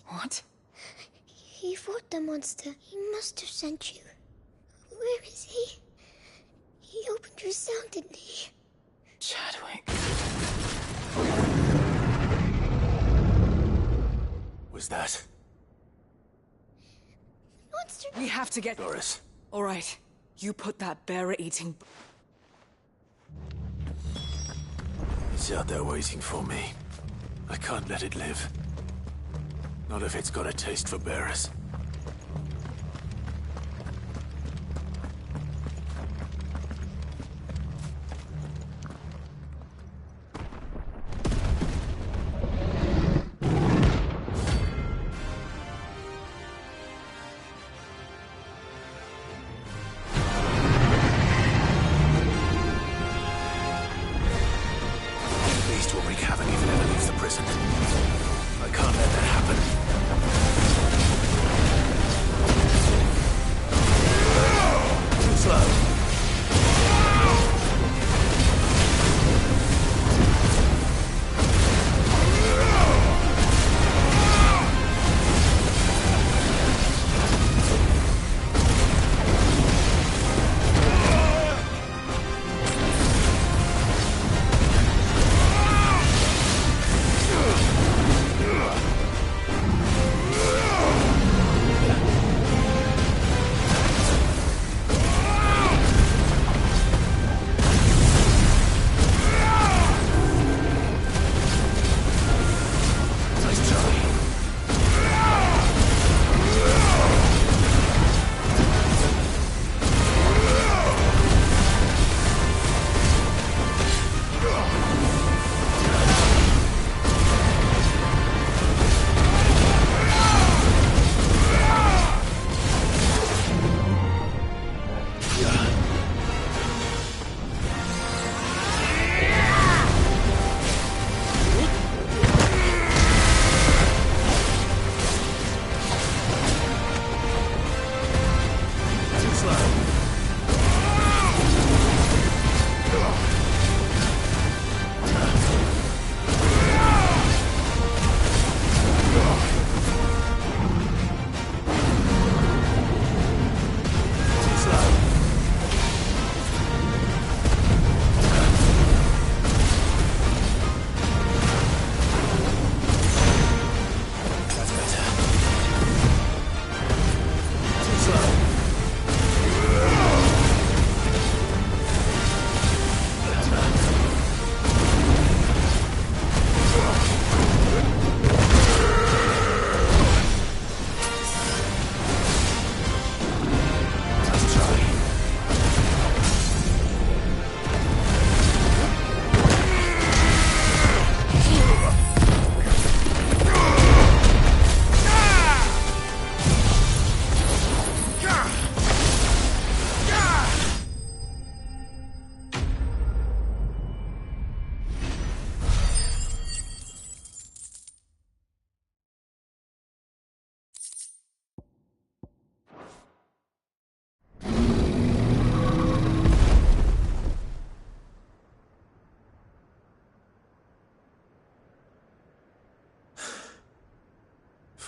What? He fought the monster. He must have sent you. Where is he? He opened your cell, didn't he? Chadwick. Was that? Monster. We have to get... Doris. All right. You put that bearer-eating... It's out there waiting for me. I can't let it live. Not if it's got a taste for bearers.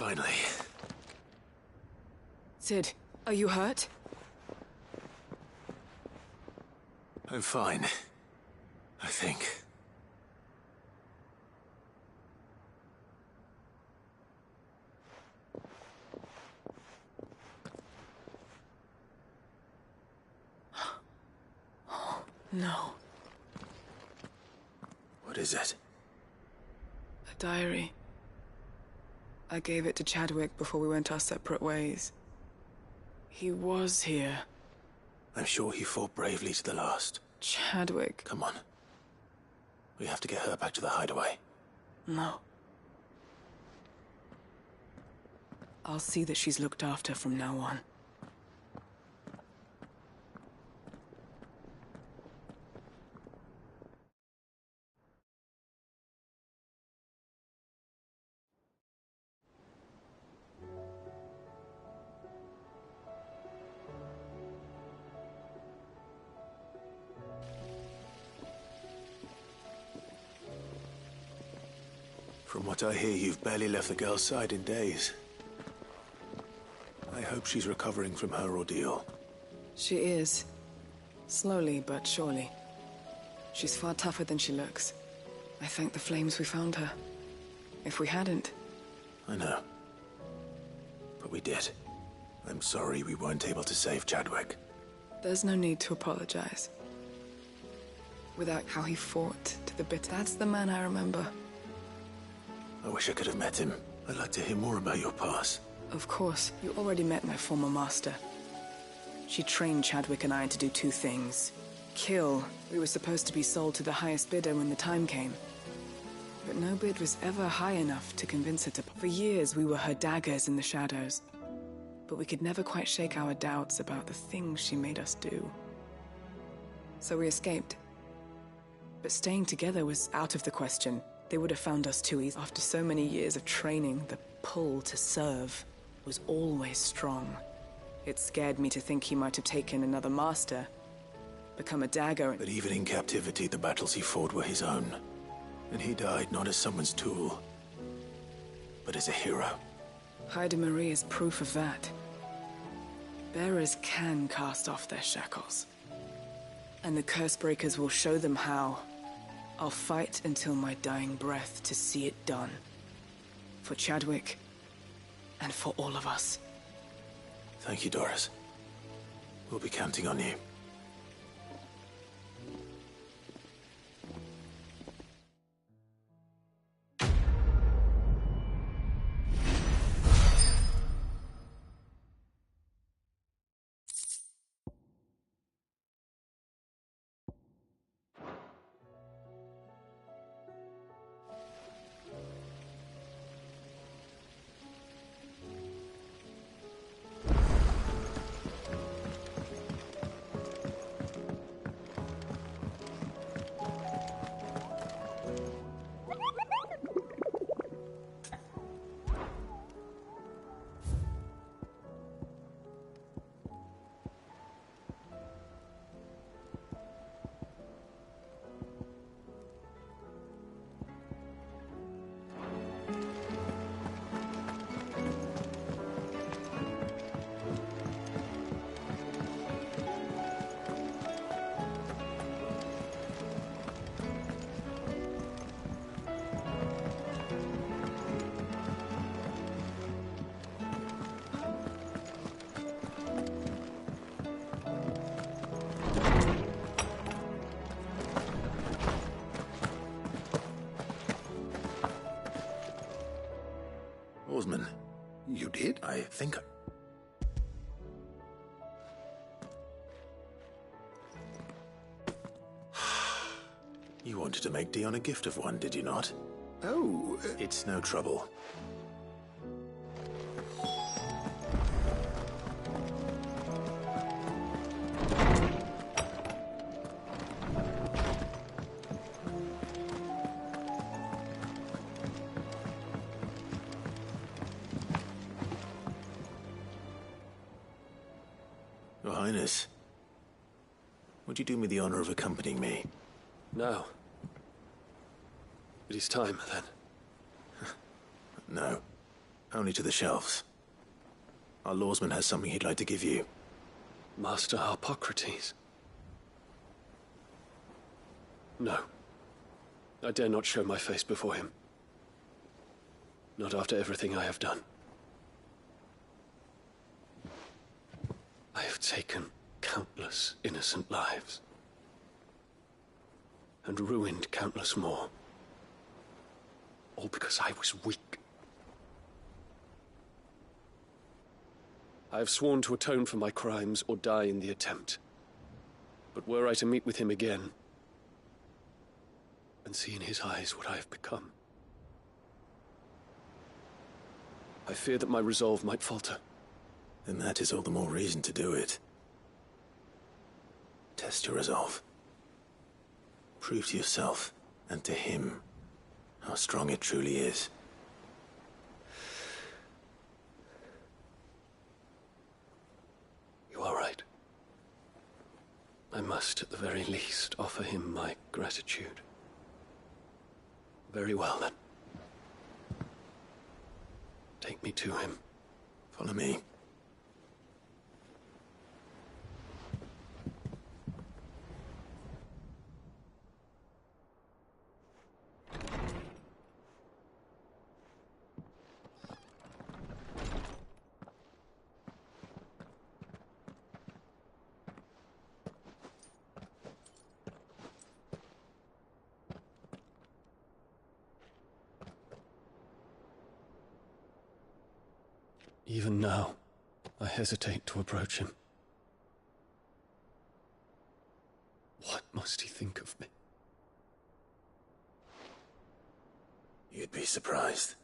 Finally. Sid, are you hurt? I'm fine. I think. No. What is it? A diary. I gave it to Chadwick before we went our separate ways. He was here. I'm sure he fought bravely to the last. Chadwick. Come on. We have to get her back to the hideaway. No. I'll see that she's looked after from now on. From what I hear, you've barely left the girl's side in days. I hope she's recovering from her ordeal. She is. Slowly but surely. She's far tougher than she looks. I thank the flames we found her. If we hadn't... I know. But we did. I'm sorry we weren't able to save Chadwick. There's no need to apologize. Without how he fought to the bitter, that's the man I remember. I wish I could have met him. I'd like to hear more about your past. Of course, you already met my former master. She trained Chadwick and I to do two things. Kill. We were supposed to be sold to the highest bidder when the time came. But no bid was ever high enough to convince her to... For years, we were her daggers in the shadows. But we could never quite shake our doubts about the things she made us do. So we escaped. But staying together was out of the question. They would have found us too easy. After so many years of training, the pull to serve was always strong. It scared me to think he might have taken another master, become a dagger... But even in captivity, the battles he fought were his own. And he died not as someone's tool, but as a hero. Haida Marie is proof of that. Bearers can cast off their shackles. And the Cursebreakers will show them how. I'll fight until my dying breath to see it done. For Chadwick, and for all of us. Thank you, Doris. We'll be counting on you. Oarsman. You did? I think You wanted to make Dion a gift of one, did you not? Oh... It's no trouble. Your Highness, would you do me the honor of accompanying me? No. It is time, then. No. Only to the shelves. Our lawsman has something he'd like to give you. Master Harpocrates. No. I dare not show my face before him. Not after everything I have done. I have taken countless innocent lives. And ruined countless more. All because I was weak. I have sworn to atone for my crimes or die in the attempt. But were I to meet with him again, and see in his eyes what I have become, I fear that my resolve might falter. Then that is all the more reason to do it. Test your resolve. Prove to yourself, and to him, how strong it truly is. You are right. I must, at the very least, offer him my gratitude. Very well, then. Take me to him. Follow me. Even now, I hesitate to approach him. What must he think of me? You'd be surprised.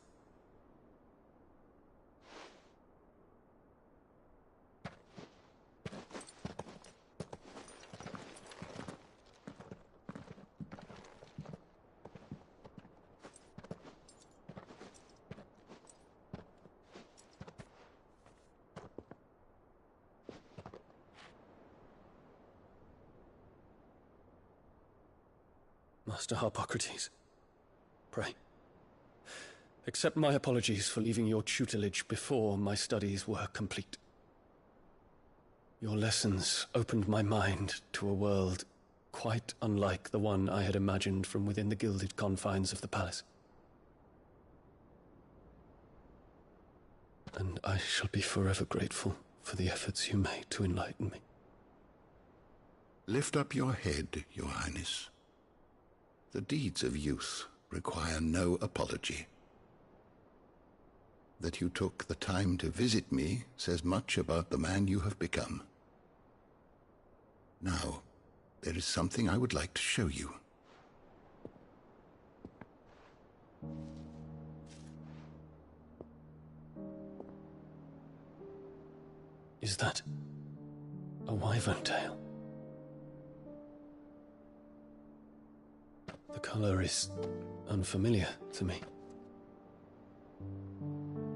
Master Harpocrates, pray, accept my apologies for leaving your tutelage before my studies were complete. Your lessons opened my mind to a world quite unlike the one I had imagined from within the gilded confines of the palace. And I shall be forever grateful for the efforts you made to enlighten me. Lift up your head, Your Highness. The deeds of youth require no apology. That you took the time to visit me says much about the man you have become. Now, there is something I would like to show you. Is that a wyvern tail? The color is unfamiliar to me.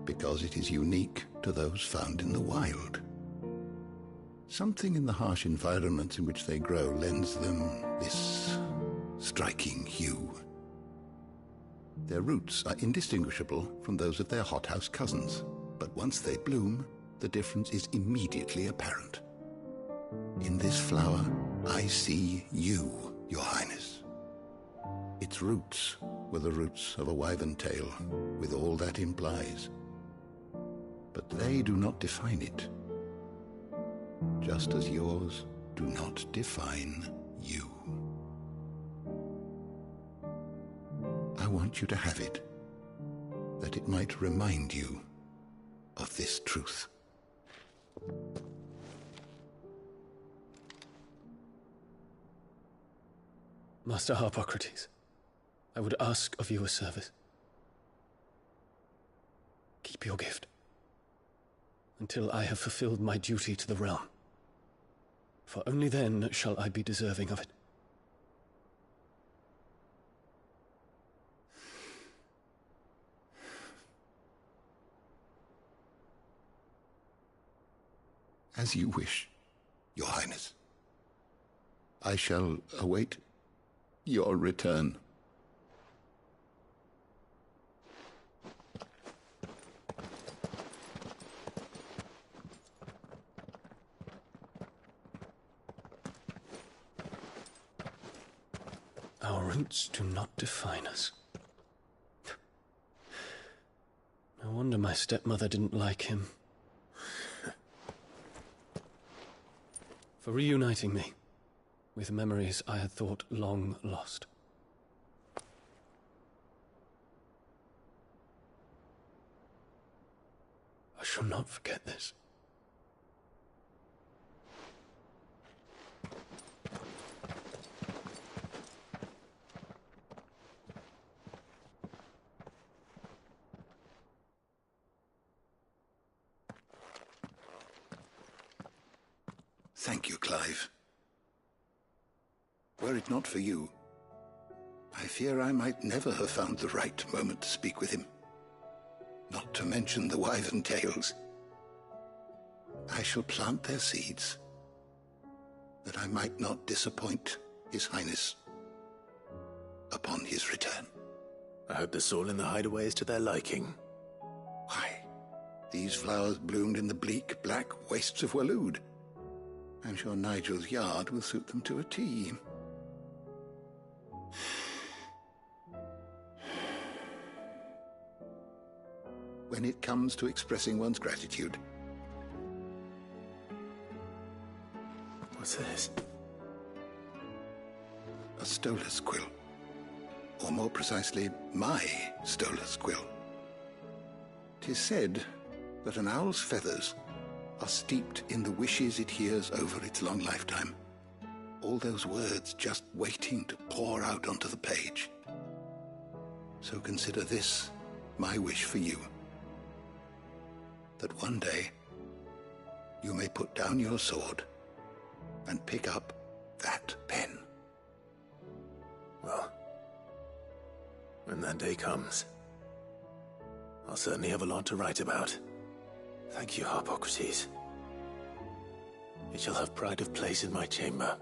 Because it is unique to those found in the wild. Something in the harsh environments in which they grow lends them this striking hue. Their roots are indistinguishable from those of their hothouse cousins, but once they bloom, the difference is immediately apparent. In this flower, I see you, Your Highness. Its roots were the roots of a wyvern tail, with all that implies. But they do not define it, just as yours do not define you. I want you to have it, that it might remind you of this truth. Master Harpocrates, I would ask of you a service. Keep your gift until I have fulfilled my duty to the realm, for only then shall I be deserving of it. As you wish, Your Highness. I shall await your return. Our roots do not define us. No wonder my stepmother didn't like him. For reuniting me with memories I had thought long lost. I shall not forget this. Thank you, Clive. Were it not for you, I fear I might never have found the right moment to speak with him. Not to mention the wyvern tales. I shall plant their seeds, that I might not disappoint His Highness upon his return. I hope the soil in the hideaway is to their liking. Why, these flowers bloomed in the bleak, black wastes of Waloed. I'm sure Nigel's yard will suit them to a T. When it comes to expressing one's gratitude. What's this? A stolas quill. Or more precisely, my stolas quill. 'Tis said that an owl's feathers are steeped in the wishes it hears over its long lifetime. All those words just waiting to pour out onto the page. So consider this my wish for you. That one day, you may put down your sword and pick up that pen. Well, when that day comes, I'll certainly have a lot to write about. Thank you, Harpocrates. It shall have pride of place in my chamber.